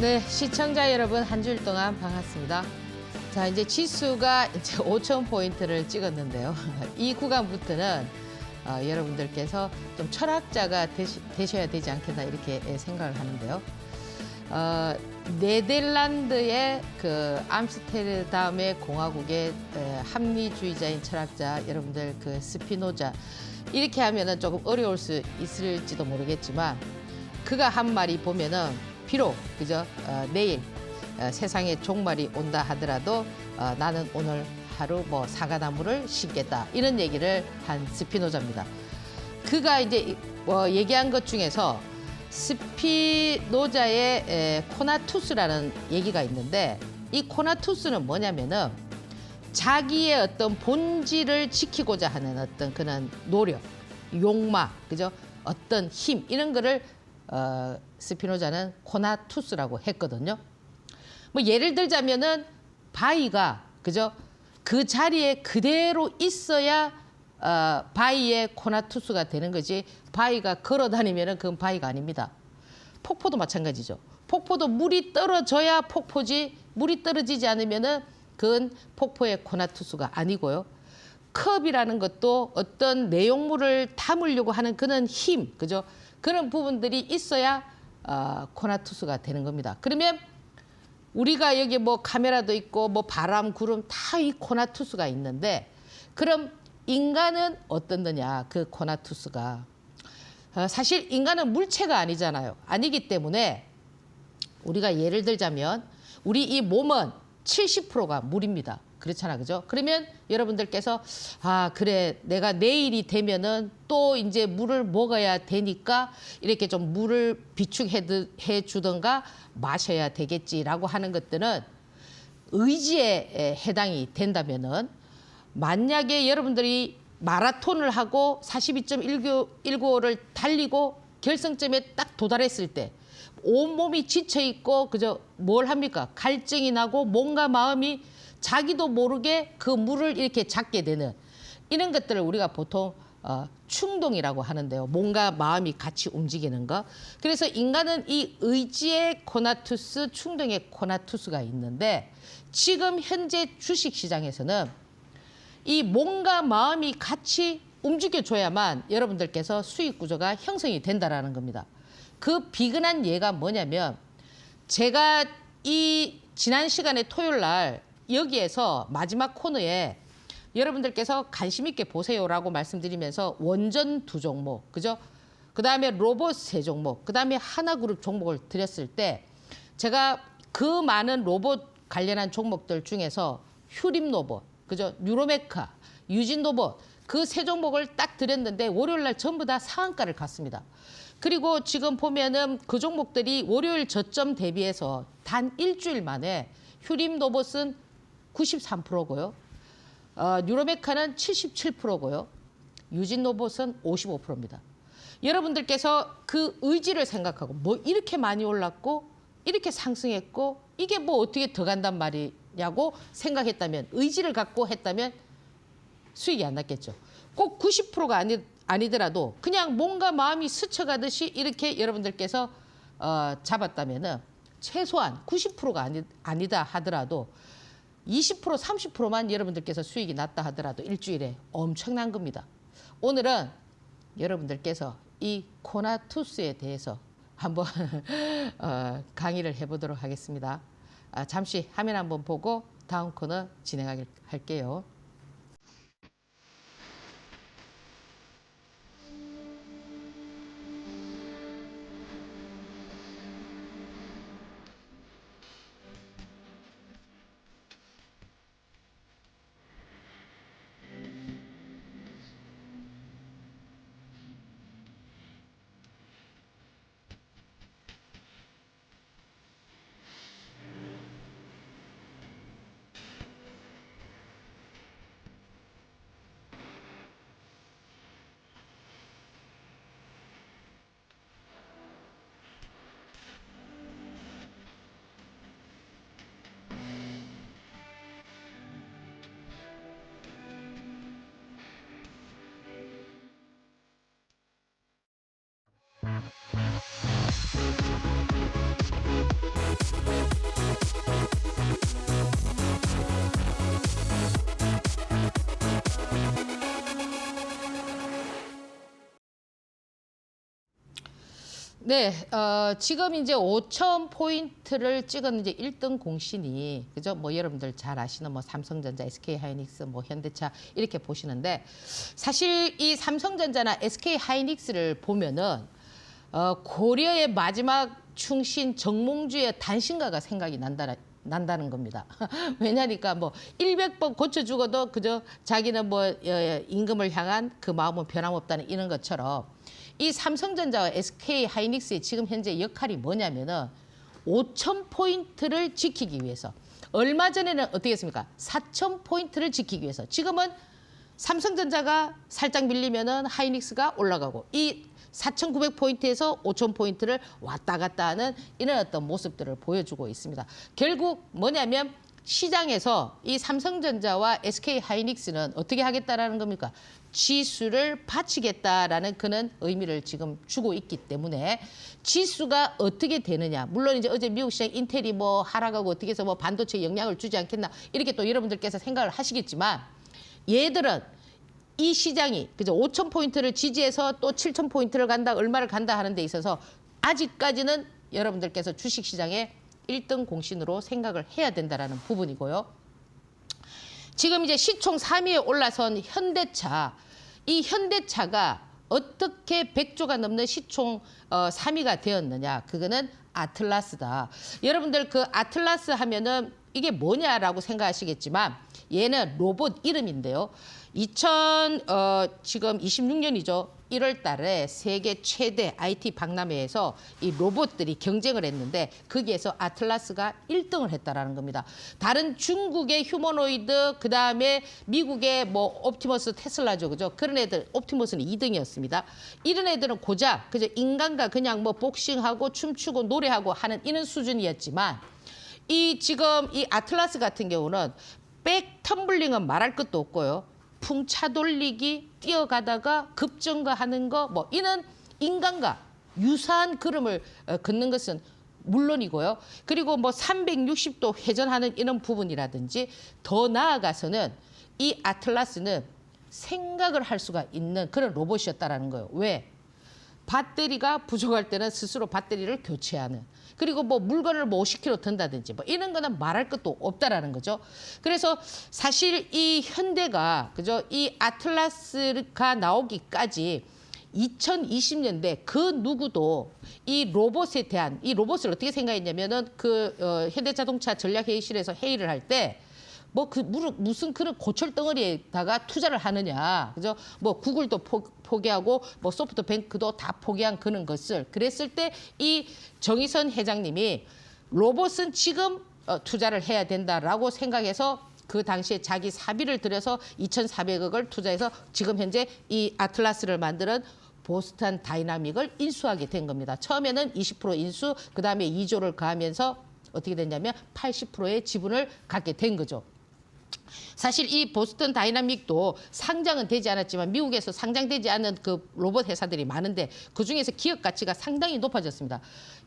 네, 시청자 여러분 한 주일 동안 반갑습니다. 자, 이제 지수가 이제 5,000포인트를 찍었는데요. 이 구간부터는 여러분들께서 좀 철학자가 되셔야 되지 않겠나 이렇게 생각을 하는데요. 네덜란드의 그 암스테르담의 공화국의 합리주의자인 철학자 여러분들 그 스피노자 이렇게 하면은 조금 어려울 수 있을지도 모르겠지만 그가 한 말이 보면은 비록 그죠 내일 세상에 종말이 온다 하더라도 나는 오늘 하루 뭐 사과나무를 심겠다 이런 얘기를 한 스피노자입니다. 그가 이제 얘기한 것 중에서 스피노자의 코나투스라는 얘기가 있는데 이 코나투스는 뭐냐면은 자기의 어떤 본질을 지키고자 하는 어떤 그런 노력, 욕망, 그죠? 어떤 힘 이런 거를 스피노자는 코나투스라고 했거든요. 뭐 예를 들자면은 바위가 그죠? 그 자리에 그대로 있어야 바위의 코나투스가 되는 거지. 바위가 걸어 다니면은 그건 바위가 아닙니다. 폭포도 마찬가지죠. 폭포도 물이 떨어져야 폭포지. 물이 떨어지지 않으면은 그건 폭포의 코나투스가 아니고요. 컵이라는 것도 어떤 내용물을 담으려고 하는 그런 힘, 그죠? 그런 부분들이 있어야 코나투스가 되는 겁니다. 그러면 우리가 여기 뭐 카메라도 있고 뭐 바람, 구름 다 이 코나투스가 있는데 그럼 인간은 어떤 거냐? 그 코나투스가 사실 인간은 물체가 아니잖아요. 아니기 때문에 우리가 예를 들자면 우리 이 몸은 70%가 물입니다. 그렇잖아, 그죠? 그러면 여러분들께서 그래 내가 내일이 되면은 또 이제 물을 먹어야 되니까 이렇게 좀 물을 비축해 주던가 마셔야 되겠지라고 하는 것들은 의지에 해당이 된다면은 만약에 여러분들이 마라톤을 하고 42.195를 달리고 결승점에 딱 도달했을 때 온몸이 지쳐 있고 그저 뭘 합니까? 갈증이 나고 몸과 마음이 자기도 모르게 그 물을 이렇게 잡게 되는 이런 것들을 우리가 보통 충동이라고 하는데요. 몸과 마음이 같이 움직이는 거. 그래서 인간은 이 의지의 코나투스, 충동의 코나투스가 있는데 지금 현재 주식시장에서는 이 몸과 마음이 같이 움직여줘야만 여러분들께서 수익 구조가 형성이 된다라는 겁니다. 그 비근한 예가 뭐냐면 제가 이 지난 시간에 토요일 날 여기에서 마지막 코너에 여러분들께서 관심 있게 보세요라고 말씀드리면서 원전 2종목, 그죠? 그 다음에 로봇 3종목, 그 다음에 하나그룹 종목을 드렸을 때 제가 그 많은 로봇 관련한 종목들 중에서 휴림 로봇, 그죠? 뉴로메카, 유진 로봇 그 3종목을 딱 드렸는데 월요일 날 전부 다 상한가를 갔습니다. 그리고 지금 보면은 그 종목들이 월요일 저점 대비해서 단 일주일 만에 휴림 로봇은 93%고요. 뉴로메카는 77%고요. 유진 로봇은 55%입니다. 여러분들께서 그 의지를 생각하고 뭐 이렇게 많이 올랐고 이렇게 상승했고 이게 뭐 어떻게 더 간단 말이냐고 생각했다면 의지를 갖고 했다면 수익이 안 났겠죠. 꼭 90%가 아니더라도 그냥 몸과 마음이 스쳐가듯이 이렇게 여러분들께서 잡았다면은 최소한 90%가 아니다 하더라도 20% 30%만 여러분들께서 수익이 났다 하더라도 일주일에 엄청난 겁니다. 오늘은 여러분들께서 이 코나투스에 대해서 한번 강의를 해보도록 하겠습니다. 잠시 화면 한번 보고 다음 코너 진행할게요. 네, 지금 이제 5천 포인트를 찍은 이제 1등 공신이 그죠? 뭐 여러분들 잘 아시는 뭐 삼성전자, SK하이닉스, 뭐 현대차 이렇게 보시는데 사실 이 삼성전자나 SK하이닉스를 보면은 고려의 마지막 충신 정몽주의 단신가가 생각이 난다는 겁니다. 왜냐니까 뭐 100번 고쳐 죽어도 그저 자기는 뭐 임금을 향한 그 마음은 변함없다는 이런 것처럼 이 삼성전자와 SK하이닉스의 지금 현재 역할이 뭐냐면은 5천 포인트를 지키기 위해서 얼마 전에는 어떻게 했습니까? 4천 포인트를 지키기 위해서 지금은 삼성전자가 살짝 밀리면은 하이닉스가 올라가고 이 4,900포인트에서 5,000포인트를 왔다 갔다 하는 이런 어떤 모습들을 보여주고 있습니다. 결국 뭐냐면 시장에서 이 삼성전자와 SK하이닉스는 어떻게 하겠다라는 겁니까? 지수를 받치겠다라는 그런 의미를 지금 주고 있기 때문에 지수가 어떻게 되느냐. 물론 이제 어제 미국 시장 인텔이 뭐 하락하고 어떻게 해서 뭐 반도체에 영향을 주지 않겠나 이렇게 또 여러분들께서 생각을 하시겠지만 얘들은 이 시장이 그죠 5천 포인트를 지지해서 또 7천 포인트를 간다 얼마를 간다 하는 데 있어서 아직까지는 여러분들께서 주식시장의 1등 공신으로 생각을 해야 된다라는 부분이고요. 지금 이제 시총 3위에 올라선 현대차, 이 현대차가 어떻게 100조가 넘는 시총 3위가 되었느냐? 그거는 아틀라스다. 여러분들 그 아틀라스 하면은 이게 뭐냐라고 생각하시겠지만 얘는 로봇 이름인데요. 지금 26년이죠. 1월 달에 세계 최대 IT 박람회에서 이 로봇들이 경쟁을 했는데 거기에서 아틀라스가 1등을 했다라는 겁니다. 다른 중국의 휴머노이드 그다음에 미국의 뭐 옵티머스 테슬라죠. 그죠? 그런 애들 옵티머스는 2등이었습니다. 이런 애들은 고작 그저 인간과 그냥 뭐 복싱하고 춤추고 노래하고 하는 이런 수준이었지만 이 지금 이 아틀라스 같은 경우는 백 텀블링은 말할 것도 없고요. 풍차 돌리기, 뛰어가다가 급정거하는 거, 뭐 이런 인간과 유사한 걸음을 걷는 것은 물론이고요. 그리고 뭐 360도 회전하는 이런 부분이라든지 더 나아가서는 이 아틀라스는 생각을 할 수가 있는 그런 로봇이었다라는 거예요. 왜? 배터리가 부족할 때는 스스로 배터리를 교체하는. 그리고 뭐 물건을 뭐 50kg 든다든지 뭐 이런 거는 말할 것도 없다라는 거죠. 그래서 사실 이 현대가 그죠? 이 아틀라스가 나오기까지 2020년대 그 누구도 이 로봇에 대한 이 로봇을 어떻게 생각했냐면은 그 현대자동차 전략회의실에서 회의를 할 때 뭐 그 무슨 그런 고철 덩어리에다가 투자를 하느냐, 그죠? 뭐 구글도 포기하고 뭐 소프트뱅크도 다 포기한 그런 것을 그랬을 때 이 정의선 회장님이 로봇은 지금 투자를 해야 된다라고 생각해서 그 당시에 자기 사비를 들여서 2,400억을 투자해서 지금 현재 이 아틀라스를 만드는 보스턴 다이나믹을 인수하게 된 겁니다. 처음에는 20% 인수, 그다음에 2조를 가하면서 어떻게 됐냐면 80%의 지분을 갖게 된 거죠. 사실 이 보스턴 다이나믹도 상장은 되지 않았지만 미국에서 상장되지 않은 그 로봇 회사들이 많은데 그중에서 기업 가치가 상당히 높아졌습니다.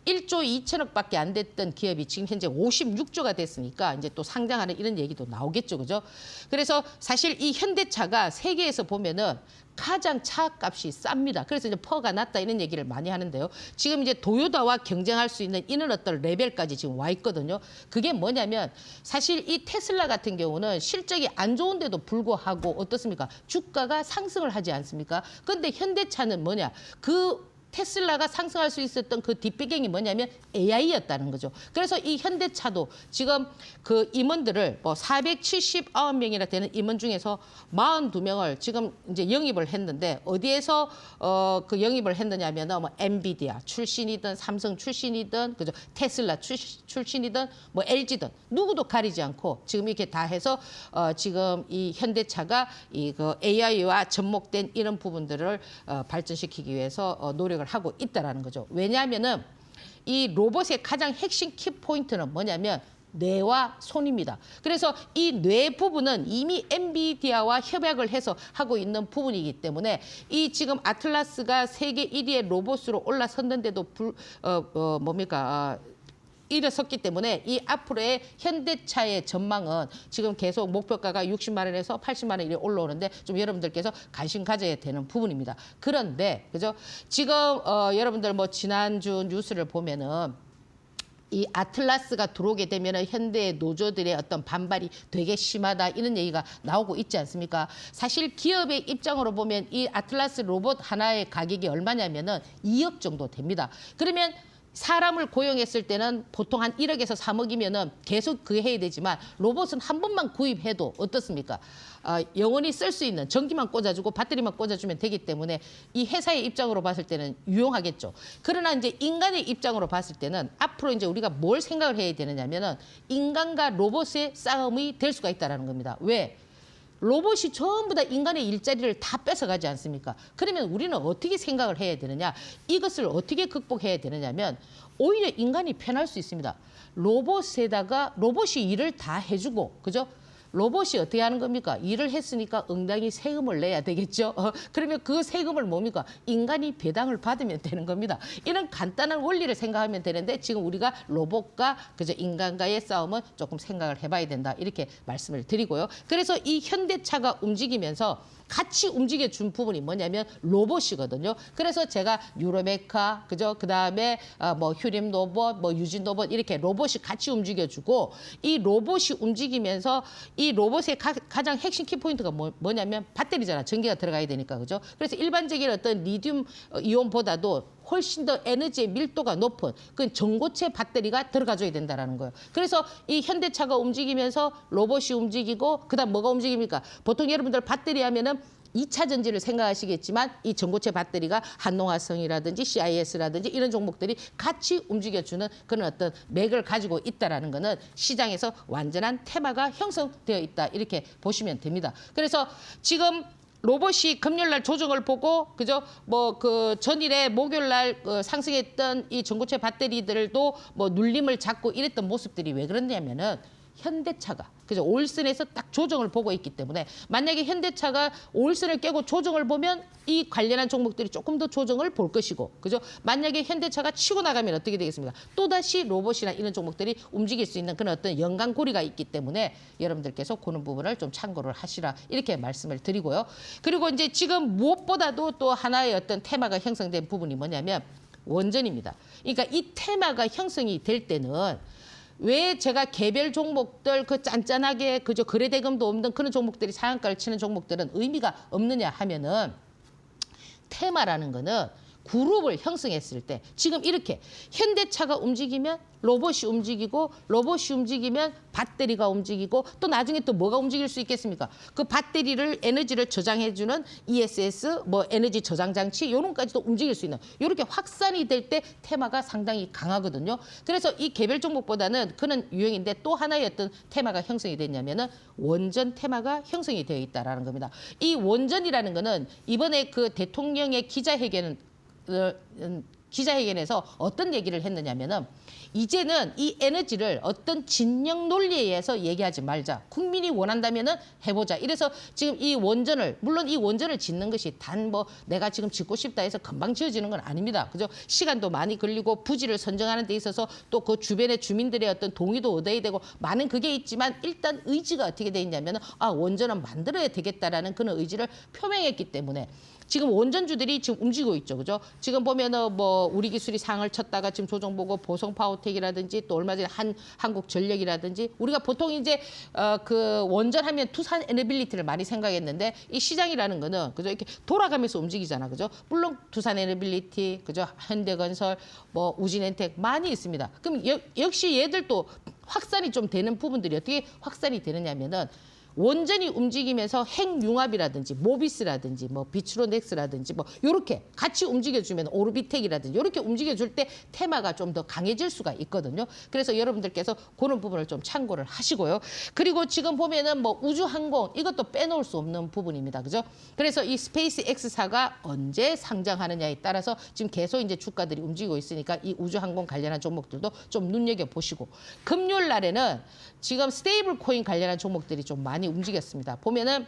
1조 2천억밖에 안 됐던 기업이 지금 현재 56조가 됐으니까 이제 또 상장하는 이런 얘기도 나오겠죠. 그죠? 그래서 사실 이 현대차가 세계에서 보면은 가장 차값이 쌉니다. 그래서 이제 퍼가 낮다 이런 얘기를 많이 하는데요. 지금 이제 도요타와 경쟁할 수 있는 이런 어떤 레벨까지 지금 와 있거든요. 그게 뭐냐면 사실 이 테슬라 같은 경우는 실적이 안 좋은데도 불구하고 어떻습니까? 주가가 상승을 하지 않습니까? 그런데 현대차는 뭐냐? 그 테슬라가 상승할 수 있었던 그 뒷배경이 뭐냐면 AI였다는 거죠. 그래서 이 현대차도 지금 그 임원들을 뭐 479명이나 되는 임원 중에서 42명을 지금 이제 영입을 했는데 어디에서 그 영입을 했느냐면 뭐 엔비디아 출신이든 삼성 출신이든 그죠 테슬라 출신이든 뭐 LG든 누구도 가리지 않고 지금 이렇게 다 해서 지금 이 현대차가 이 그 AI와 접목된 이런 부분들을 발전시키기 위해서 노력을 하고 있다라는 거죠. 왜냐하면은 이 로봇의 가장 핵심 키포인트는 뭐냐면 뇌와 손입니다. 그래서 이 뇌 부분은 이미 엔비디아와 협약을 해서 하고 있는 부분이기 때문에 이 지금 아틀라스가 세계 1위의 로봇으로 올라섰는데도 일어섰기 때문에 이 앞으로의 현대차의 전망은 지금 계속 목표가가 60만 원에서 80만 원이 올라오는데 좀 여러분들께서 관심 가져야 되는 부분입니다. 그런데 그죠? 지금 여러분들 뭐 지난주 뉴스를 보면은 이 아틀라스가 들어오게 되면 현대 노조들의 어떤 반발이 되게 심하다 이런 얘기가 나오고 있지 않습니까? 사실 기업의 입장으로 보면 이 아틀라스 로봇 하나의 가격이 얼마냐면은 2억 정도 됩니다. 그러면 사람을 고용했을 때는 보통 한 1억에서 3억이면은 계속 그 해야 되지만 로봇은 한 번만 구입해도 어떻습니까? 영원히 쓸 수 있는 전기만 꽂아주고 배터리만 꽂아주면 되기 때문에 이 회사의 입장으로 봤을 때는 유용하겠죠. 그러나 이제 인간의 입장으로 봤을 때는 앞으로 이제 우리가 뭘 생각을 해야 되느냐면은 인간과 로봇의 싸움이 될 수가 있다라는 겁니다. 왜? 로봇이 전부 다 인간의 일자리를 다 뺏어가지 않습니까? 그러면 우리는 어떻게 생각을 해야 되느냐? 이것을 어떻게 극복해야 되느냐면 오히려 인간이 편할 수 있습니다. 로봇이 일을 다 해주고, 그죠? 로봇이 어떻게 하는 겁니까? 일을 했으니까 응당히 세금을 내야 되겠죠. 그러면 그 세금을 뭡니까? 인간이 배당을 받으면 되는 겁니다. 이런 간단한 원리를 생각하면 되는데 지금 우리가 로봇과 그저 인간과의 싸움은 조금 생각을 해봐야 된다. 이렇게 말씀을 드리고요. 그래서 이 현대차가 움직이면서 같이 움직여준 부분이 뭐냐면 로봇이거든요. 그래서 제가 유로메카, 그죠? 그 다음에 뭐 휴림 로봇, 뭐 유진 로봇 이렇게 로봇이 같이 움직여주고 이 로봇이 움직이면서 이 로봇의 가장 핵심 키포인트가 뭐냐면 배터리잖아. 전기가 들어가야 되니까, 그죠? 그래서 일반적인 어떤 리튬 이온보다도 훨씬 더 에너지의 밀도가 높은 그 전고체 배터리가 들어가줘야 된다는 거예요. 그래서 이 현대차가 움직이면서 로봇이 움직이고 그다음 뭐가 움직입니까? 보통 여러분들 배터리 하면은 2차 전지를 생각하시겠지만 이 전고체 배터리가 한농화성이라든지 CIS라든지 이런 종목들이 같이 움직여주는 그런 어떤 맥을 가지고 있다라는 거는 시장에서 완전한 테마가 형성되어 있다 이렇게 보시면 됩니다. 그래서 지금 로봇이 금요일날 조정을 보고 그죠? 뭐 그 전일에 목요일날 상승했던 이 전고체 배터리들도 뭐 눌림을 잡고 이랬던 모습들이 왜 그러냐면은 현대차가 그죠? 올선에서 딱 조정을 보고 있기 때문에 만약에 현대차가 올선을 깨고 조정을 보면 이 관련한 종목들이 조금 더 조정을 볼 것이고 그죠? 만약에 현대차가 치고 나가면 어떻게 되겠습니까? 또다시 로봇이나 이런 종목들이 움직일 수 있는 그런 어떤 연관고리가 있기 때문에 여러분들께서 그런 부분을 좀 참고를 하시라 이렇게 말씀을 드리고요. 그리고 이제 지금 무엇보다도 또 하나의 어떤 테마가 형성된 부분이 뭐냐면 원전입니다. 그러니까 이 테마가 형성이 될 때는 왜 제가 개별 종목들 그 짠짠하게 그저 거래대금도 없는 그런 종목들이 상한가를 치는 종목들은 의미가 없느냐 하면은 테마라는 거는 그룹을 형성했을 때 지금 이렇게 현대차가 움직이면 로봇이 움직이고 로봇이 움직이면 배터리가 움직이고 또 나중에 또 뭐가 움직일 수 있겠습니까? 그 배터리를 에너지를 저장해주는 ESS 뭐 에너지 저장 장치 이런 까지도 움직일 수 있는 이렇게 확산이 될 때 테마가 상당히 강하거든요. 그래서 이 개별 종목보다는 그런 유형인데 또 하나의 어떤 테마가 형성이 됐냐면은 원전 테마가 형성이 되어 있다라는 겁니다. 이 원전이라는 거는 이번에 그 대통령의 기자회견에서 어떤 얘기를 했느냐면은 이제는 이 에너지를 어떤 진영 논리에 의해서 얘기하지 말자. 국민이 원한다면은 해보자. 이래서 지금 이 원전을 물론 이 원전을 짓는 것이 단 뭐 내가 지금 짓고 싶다 해서 금방 지어지는 건 아닙니다. 그죠? 시간도 많이 걸리고 부지를 선정하는 데 있어서 또 그 주변의 주민들의 어떤 동의도 얻어야 되고 많은 그게 있지만 일단 의지가 어떻게 돼 있냐면은 원전은 만들어야 되겠다라는 그런 의지를 표명했기 때문에 지금 원전주들이 지금 움직이고 있죠, 그죠? 지금 보면은 뭐 우리 기술이 상을 쳤다가 지금 조정 보고 보성 파워텍이라든지 또 얼마 전에 한국전력이라든지 우리가 보통 이제 그 원전하면 투산 에너빌리티를 많이 생각했는데 이 시장이라는 거는 그죠 이렇게 돌아가면서 움직이잖아, 그죠? 물론 투산 에너빌리티, 그죠? 현대건설, 뭐 우진엔텍 많이 있습니다. 그럼 역시 얘들도 확산이 좀 되는 부분들이 어떻게 확산이 되느냐면은. 원전이 움직이면서 핵융합이라든지 모비스라든지 뭐 비추로넥스라든지 뭐 요렇게 같이 움직여주면 오르비텍이라든지 요렇게 움직여줄 때 테마가 좀 더 강해질 수가 있거든요. 그래서 여러분들께서 그런 부분을 좀 참고를 하시고요. 그리고 지금 보면은 뭐 우주항공 이것도 빼놓을 수 없는 부분입니다. 그죠? 그래서 이 스페이스 X사가 언제 상장하느냐에 따라서 지금 계속 이제 주가들이 움직이고 있으니까 이 우주항공 관련한 종목들도 좀 눈여겨보시고 금요일 날에는 지금 스테이블 코인 관련한 종목들이 좀 많이 움직였습니다. 보면은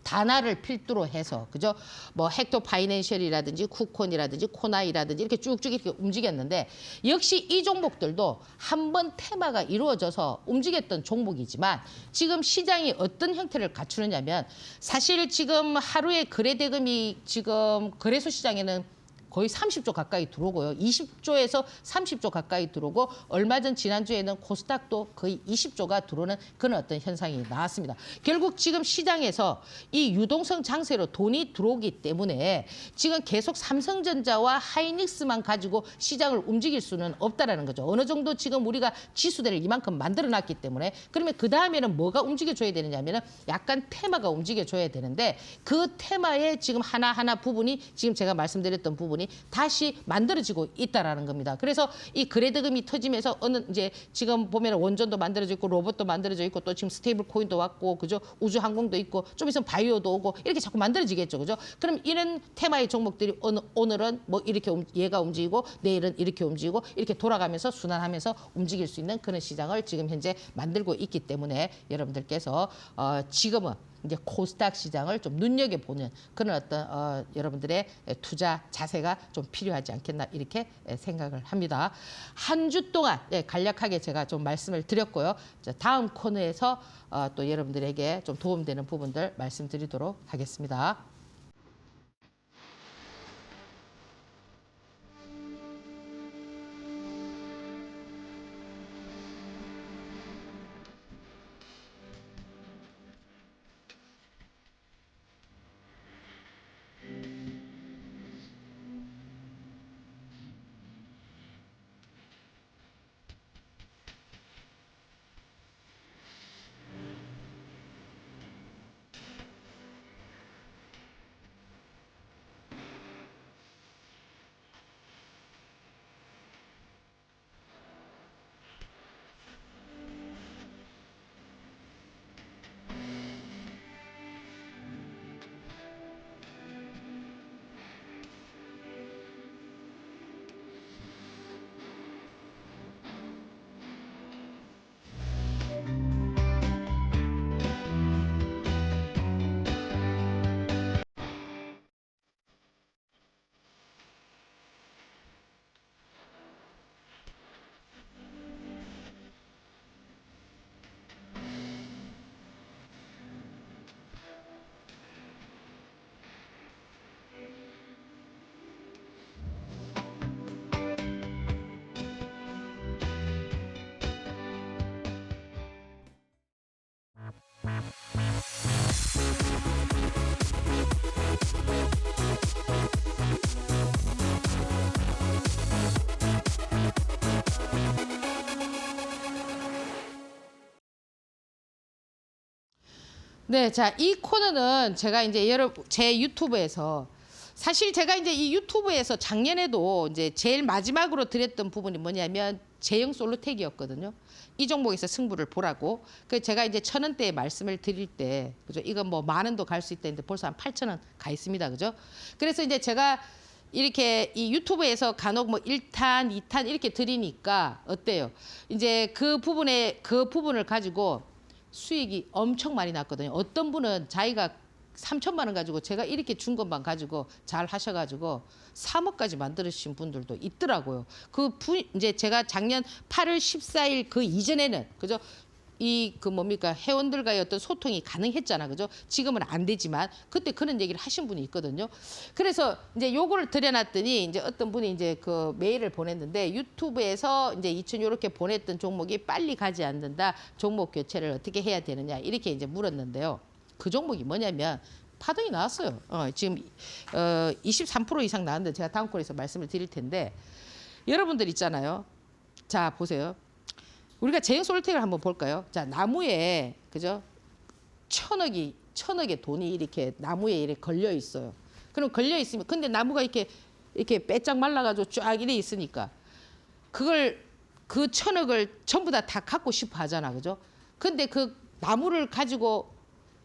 단아를 필두로 해서 그죠? 뭐 헥토 파이낸셜이라든지 쿠콘이라든지 코나이라든지 이렇게 쭉쭉 이렇게 움직였는데 역시 이 종목들도 한번 테마가 이루어져서 움직였던 종목이지만 지금 시장이 어떤 형태를 갖추느냐면 사실 지금 하루에 거래 대금이 지금 거래소 시장에는 거의 30조 가까이 들어오고요. 20조에서 30조 가까이 들어오고 얼마 전 지난주에는 코스닥도 거의 20조가 들어오는 그런 어떤 현상이 나왔습니다. 결국 지금 시장에서 이 유동성 장세로 돈이 들어오기 때문에 지금 계속 삼성전자와 하이닉스만 가지고 시장을 움직일 수는 없다라는 거죠. 어느 정도 지금 우리가 지수대를 이만큼 만들어놨기 때문에 그러면 그 다음에는 뭐가 움직여줘야 되느냐면은 약간 테마가 움직여줘야 되는데 그 테마의 지금 하나하나 부분이 지금 제가 말씀드렸던 부분이 다시 만들어지고 있다라는 겁니다. 그래서 이 거래대금이 터지면서 어느 이제 지금 보면 원전도 만들어져 있고 로봇도 만들어져 있고 또 지금 스테이블 코인도 왔고 그죠? 우주항공도 있고 좀 있으면 바이오도 오고 이렇게 자꾸 만들어지겠죠. 그죠? 그럼 이런 테마의 종목들이 오늘은 뭐 이렇게 얘가 움직이고 내일은 이렇게 움직이고 이렇게 돌아가면서 순환하면서 움직일 수 있는 그런 시장을 지금 현재 만들고 있기 때문에 여러분들께서 지금은 이제 코스닥 시장을 좀 눈여겨보는 그런 어떤 여러분들의 투자 자세가 좀 필요하지 않겠나 이렇게 생각을 합니다. 한 주 동안 간략하게 제가 좀 말씀을 드렸고요. 다음 코너에서 또 여러분들에게 좀 도움되는 부분들 말씀드리도록 하겠습니다. 네, 자, 이 코너는 제가 이제 여러분 제 유튜브에서 사실 제가 이제 이 유튜브에서 작년에도 이제 제일 마지막으로 드렸던 부분이 뭐냐면 제형 솔로텍이었거든요. 이 종목에서 승부를 보라고. 그 제가 이제 1,000원대에 말씀을 드릴 때, 그죠? 이건 뭐 10,000원도 갈 수 있다는데 벌써 한 8,000원 가 있습니다, 그죠? 그래서 이제 제가 이렇게 이 유튜브에서 간혹 뭐 1탄, 2탄 이렇게 드리니까 어때요? 이제 그 부분을 가지고 수익이 엄청 많이 났거든요. 어떤 분은 자기가 3천만 원 가지고 제가 이렇게 준 것만 가지고 잘 하셔가지고 3억까지 만들으신 분들도 있더라고요. 이제 제가 작년 8월 14일 그 이전에는 그죠? 그 뭡니까 회원들과의 어떤 소통이 가능했잖아, 그죠? 지금은 안 되지만 그때 그런 얘기를 하신 분이 있거든요. 그래서 이제 요거를 드려놨더니 이제 어떤 분이 이제 그 메일을 보냈는데 유튜브에서 이제 2천 요렇게 보냈던 종목이 빨리 가지 않는다. 종목 교체를 어떻게 해야 되느냐 이렇게 이제 물었는데요. 그 종목이 뭐냐면 파동이 나왔어요. 지금 23% 이상 나왔는데 제가 다음 코너에서 말씀을 드릴 텐데 여러분들 있잖아요. 자 보세요. 우리가 제형 솔텍을 한번 볼까요? 자, 나무에 그죠? 천억의 돈이 이렇게 나무에 이렇게 걸려 있어요. 그럼 걸려 있으면 근데 나무가 이렇게 빼짝 말라가지고 쫙 이래 있으니까 그 천억을 전부 다 갖고 싶어 하잖아, 그죠? 근데 그 나무를 가지고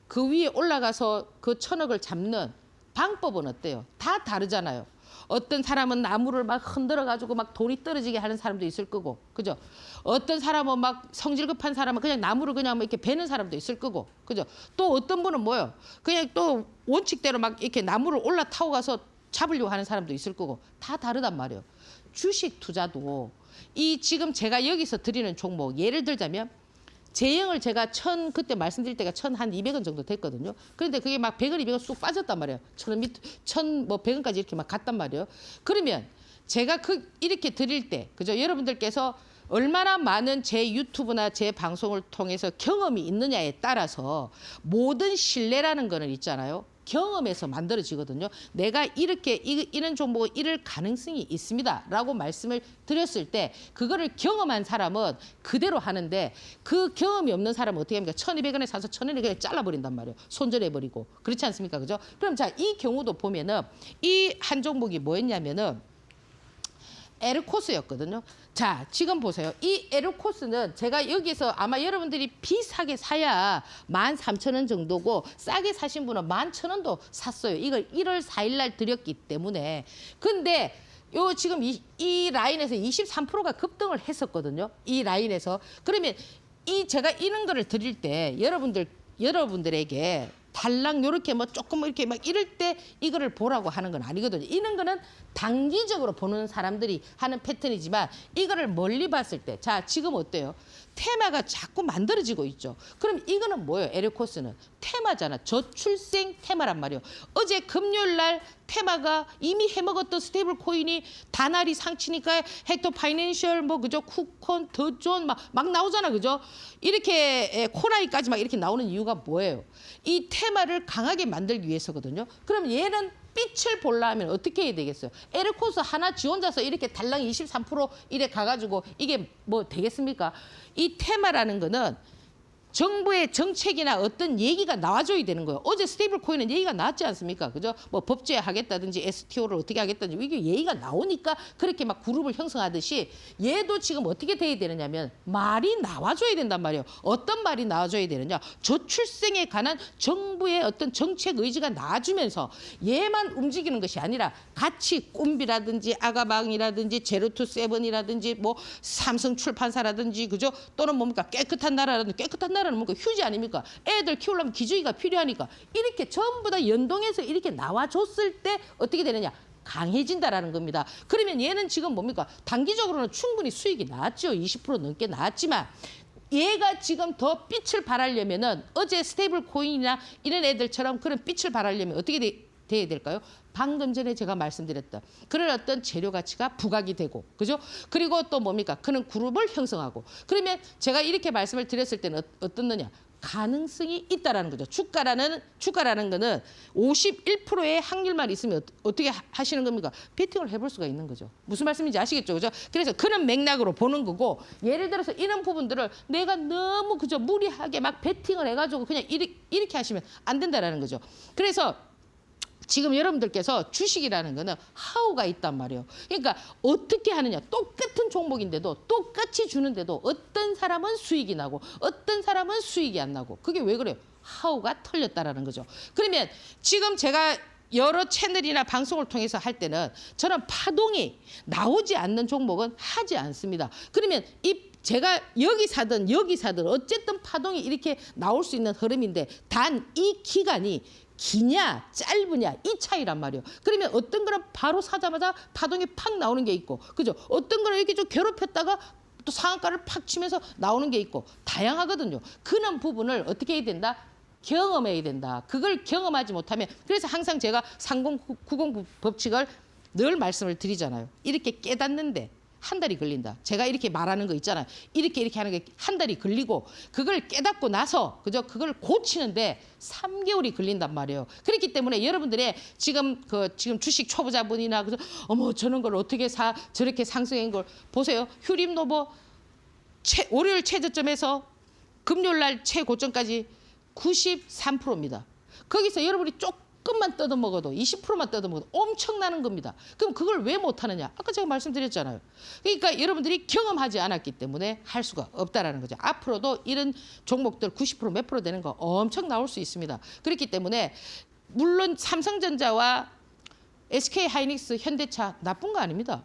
그 위에 올라가서 그 천억을 잡는 방법은 어때요? 다 다르잖아요. 어떤 사람은 나무를 막 흔들어 가지고 막 돌이 떨어지게 하는 사람도 있을 거고, 그죠? 어떤 사람은 막 성질 급한 사람은 그냥 나무를 그냥 막 이렇게 베는 사람도 있을 거고, 그죠? 또 어떤 분은 뭐요? 그냥 또 원칙대로 막 이렇게 나무를 올라타고 가서 잡으려고 하는 사람도 있을 거고, 다 다르단 말이에요. 주식 투자도 이 지금 제가 여기서 드리는 종목 예를 들자면 제형을 제가 그때 말씀드릴 때가 1,200원 정도 됐거든요. 그런데 그게 막 100원, 200원 쑥 빠졌단 말이에요. 1,100원까지 이렇게 막 갔단 말이에요. 그러면 제가 이렇게 드릴 때, 그죠? 여러분들께서 얼마나 많은 제 유튜브나 제 방송을 통해서 경험이 있느냐에 따라서 모든 신뢰라는 거는 있잖아요. 경험에서 만들어지거든요. 내가 이렇게 이런 종목을 이럴 가능성이 있습니다라고 말씀을 드렸을 때 그거를 경험한 사람은 그대로 하는데 그 경험이 없는 사람은 어떻게 합니까? 1,200원에 사서 1,000원에 그냥 잘라버린단 말이에요. 손절해버리고. 그렇지 않습니까? 그죠? 그럼 자, 이 경우도 보면은 이 한 종목이 뭐였냐면은 에르코스였거든요. 자, 지금 보세요. 이 에르코스는 제가 여기서 아마 여러분들이 비싸게 사야 13,000원 정도고 싸게 사신 분은 11,000원도 샀어요. 이걸 1월 4일 날 드렸기 때문에. 근데 요 지금 이 라인에서 23%가 급등을 했었거든요. 이 라인에서. 그러면 제가 이런 거를 드릴 때 여러분들에게 달랑 요렇게 뭐 조금 이렇게 막 이럴 때 이거를 보라고 하는 건 아니거든요. 이런 거는 단기적으로 보는 사람들이 하는 패턴이지만 이거를 멀리 봤을 때, 자, 지금 어때요? 테마가 자꾸 만들어지고 있죠. 그럼 이거는 뭐예요? 에르코스는 테마잖아. 저출생 테마란 말이에요. 어제 금요일 날 테마가 이미 해먹었던 스테이블 코인이 다나리 상치니까 헥터 파이낸셜 뭐 그죠? 쿠콘 더존 막 나오잖아. 그죠? 이렇게 코라이까지 막 이렇게 나오는 이유가 뭐예요? 이 테마를 강하게 만들기 위해서거든요. 그럼 얘는 빛을 보려면 어떻게 해야 되겠어요? 에르코스 하나 지 혼자서 이렇게 달랑 23% 이래 가가지고 이게 뭐 되겠습니까? 이 테마라는 거는 정부의 정책이나 어떤 얘기가 나와줘야 되는 거예요. 어제 스테이블 코인은 얘기가 나왔지 않습니까? 그죠? 뭐 법제화 하겠다든지 STO를 어떻게 하겠다든지 이게 얘기가 나오니까 그렇게 막 그룹을 형성하듯이 얘도 지금 어떻게 돼야 되느냐면 말이 나와줘야 된단 말이에요. 어떤 말이 나와줘야 되느냐? 저출생에 관한 정부의 어떤 정책 의지가 나와주면서 얘만 움직이는 것이 아니라 같이 꼼비라든지 아가방이라든지 제로투세븐이라든지 뭐 삼성 출판사라든지 그죠? 또는 뭡니까? 깨끗한 나라라든지 깨끗한 나라는 뭔가 휴지 아닙니까? 애들 키우려면 기저귀가 필요하니까 이렇게 전부 다 연동해서 이렇게 나와줬을 때 어떻게 되느냐? 강해진다라는 겁니다. 그러면 얘는 지금 뭡니까? 단기적으로는 충분히 수익이 나왔죠. 20% 넘게 나왔지만 얘가 지금 더 빛을 발하려면은 어제 스테이블 코인이나 이런 애들처럼 그런 빛을 발하려면 어떻게 돼야 될까요? 방금 전에 제가 말씀드렸던 그런 어떤 재료 가치가 부각이 되고, 그죠? 그리고 또 뭡니까? 그런 그룹을 형성하고. 그러면 제가 이렇게 말씀을 드렸을 때는 어떻느냐? 가능성이 있다라는 거죠. 주가라는 거는 51%의 확률만 있으면 어떻게 하시는 겁니까? 베팅을 해볼 수가 있는 거죠. 무슨 말씀인지 아시겠죠, 그죠? 그래서 그런 맥락으로 보는 거고, 예를 들어서 이런 부분들을 내가 너무 그죠 무리하게 막 베팅을 해가지고 그냥 이렇게 하시면 안 된다라는 거죠. 그래서 지금 여러분들께서 주식이라는 거는 하우가 있단 말이에요. 그러니까 어떻게 하느냐. 똑같은 종목인데도 똑같이 주는데도 어떤 사람은 수익이 나고 어떤 사람은 수익이 안 나고. 그게 왜 그래요? 하우가 틀렸다라는 거죠. 그러면 지금 제가 여러 채널이나 방송을 통해서 할 때는 저는 파동이 나오지 않는 종목은 하지 않습니다. 그러면 제가 여기 사든 어쨌든 파동이 이렇게 나올 수 있는 흐름인데 단 이 기간이 기냐 짧으냐 이 차이란 말이에요. 그러면 어떤 거는 바로 사자마자 파동이 팍 나오는 게 있고, 그죠? 어떤 거는 이렇게 좀 괴롭혔다가 또 상한가를 팍 치면서 나오는 게 있고 다양하거든요. 그런 부분을 어떻게 해야 된다? 경험해야 된다. 그걸 경험하지 못하면, 그래서 항상 제가 3090 법칙을 늘 말씀을 드리잖아요. 이렇게 깨닫는데 한 달이 걸린다. 제가 이렇게 말하는 거 있잖아요. 이렇게 하는 게 한 달이 걸리고 그걸 깨닫고 나서 그걸 고치는데 3개월이 걸린단 말이에요. 그렇기 때문에 여러분들의 지금 주식 초보자분이나 그래서 어머 저런 걸 어떻게 사 저렇게 상승한 걸 보세요. 휴림노보 월요일 최저점에서 금요일 날 최고점까지 93%입니다. 거기서 여러분이 조금만 뜯어먹어도 20%만 뜯어먹어도 엄청나는 겁니다. 그럼 그걸 왜 못하느냐? 아까 제가 말씀드렸잖아요. 그러니까 여러분들이 경험하지 않았기 때문에 할 수가 없다라는 거죠. 앞으로도 이런 종목들 90% 몇 프로 되는 거 엄청 나올 수 있습니다. 그렇기 때문에 물론 삼성전자와 SK 하이닉스, 현대차 나쁜 거 아닙니다.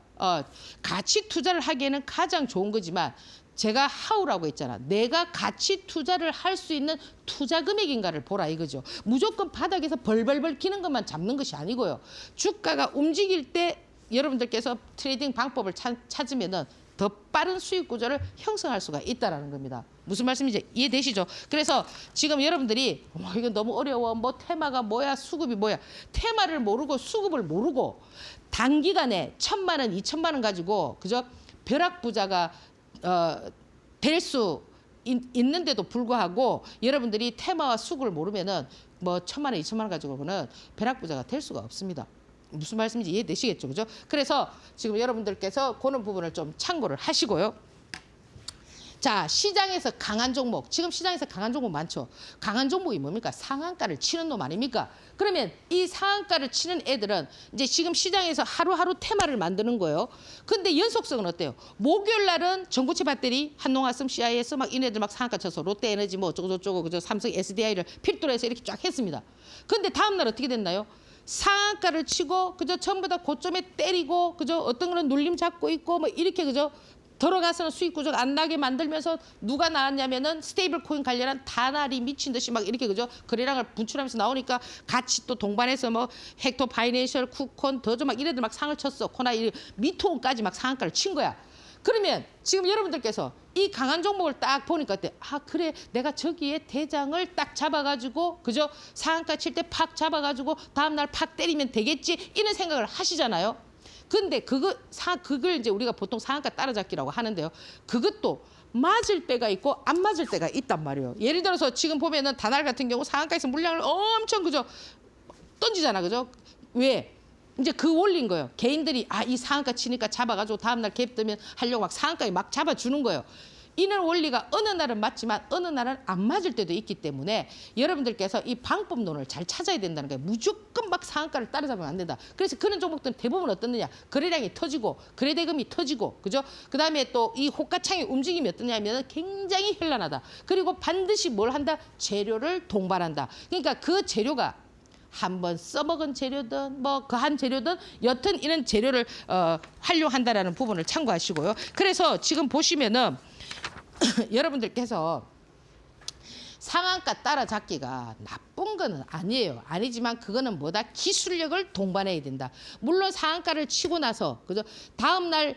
가치 투자를 하기에는 가장 좋은 거지만 제가 하우라고 했잖아. 내가 가치 투자를 할 수 있는 투자 금액인가를 보라 이거죠. 무조건 바닥에서 벌벌벌 기는 것만 잡는 것이 아니고요. 주가가 움직일 때 여러분들께서 트레이딩 방법을 찾으면은 더 빠른 수익 구조를 형성할 수가 있다라는 겁니다. 무슨 말씀인지 이해되시죠? 그래서 지금 여러분들이 이건 너무 어려워. 뭐 테마가 뭐야, 수급이 뭐야. 테마를 모르고 수급을 모르고 단기간에 1,000만 원, 2,000만 원 가지고 그죠? 벼락부자가 될 수 있는데도 불구하고 여러분들이 테마와 수급을 모르면은 뭐 1,000만 원, 2,000만 원 가지고는 벼락부자가 될 수가 없습니다. 무슨 말씀인지 이해되시겠죠, 그죠? 그래서 지금 여러분들께서 그런 부분을 좀 참고를 하시고요. 자, 시장에서 강한 종목, 지금 시장에서 강한 종목 많죠. 강한 종목이 뭡니까? 상한가를 치는 놈 아닙니까? 그러면 이 상한가를 치는 애들은 이제 지금 시장에서 하루하루 테마를 만드는 거예요. 근데 연속성은 어때요? 목요일 날은 전고체 배터리, 한농화성, CIS 막 이네들 막 상한가 쳐서 롯데에너지 뭐 어쩌고저쩌고 그저 삼성 SDI를 필두로 해서 이렇게 쫙 했습니다. 근데 다음 날 어떻게 됐나요? 상한가를 치고 그저 전부 다 고점에 때리고 그저 어떤 거는 눌림 잡고 있고 뭐 이렇게 그저 들어가서는 수익 구조가 안 나게 만들면서 누가 나왔냐면은 스테이블 코인 관련한 다날이 미친 듯이 막 이렇게 그죠 거래량을 분출하면서 나오니까 같이 또 동반해서 뭐 헥토 파이낸셜, 쿠콘, 더조 막 이래들 막 상을 쳤어. 코나 미토온까지 막 상한가를 친 거야. 그러면 지금 여러분들께서 이 강한 종목을 딱 보니까 어때? 아 그래 내가 저기에 대장을 딱 잡아가지고 그죠 상한가 칠 때 팍 잡아가지고 다음날 팍 때리면 되겠지 이런 생각을 하시잖아요. 근데 그걸 이제 우리가 보통 상한가 따라잡기라고 하는데요. 그것도 맞을 때가 있고 안 맞을 때가 있단 말이에요. 예를 들어서 지금 보면은 다날 같은 경우 상한가에서 물량을 엄청 그죠 던지잖아, 그죠? 왜? 이제 그 올린 거예요. 개인들이 이 상한가 치니까 잡아가지고 다음날 갭 뜨면 하려고 막 상한가에 막 잡아주는 거예요. 이는 원리가 어느 날은 맞지만 어느 날은 안 맞을 때도 있기 때문에 여러분들께서 이 방법론을 잘 찾아야 된다는 거예요. 무조건 막 상한가를 따라잡으면 안 된다. 그래서 그런 종목들은 대부분 어떻느냐. 거래량이 터지고 거래대금이 터지고 그죠? 그다음에 또 이 호가창의 움직임이 어떠냐면 굉장히 현란하다. 그리고 반드시 뭘 한다? 재료를 동반한다. 그러니까 그 재료가 한번 써먹은 재료든 뭐 그 한 재료든 여튼 이런 재료를 활용한다라는 부분을 참고하시고요. 그래서 지금 보시면은 여러분들께서 상한가 따라잡기가 나쁜 거는 아니에요. 아니지만 그거는 뭐다? 기술력을 동반해야 된다. 물론 상한가를 치고 나서 그죠? 다음 날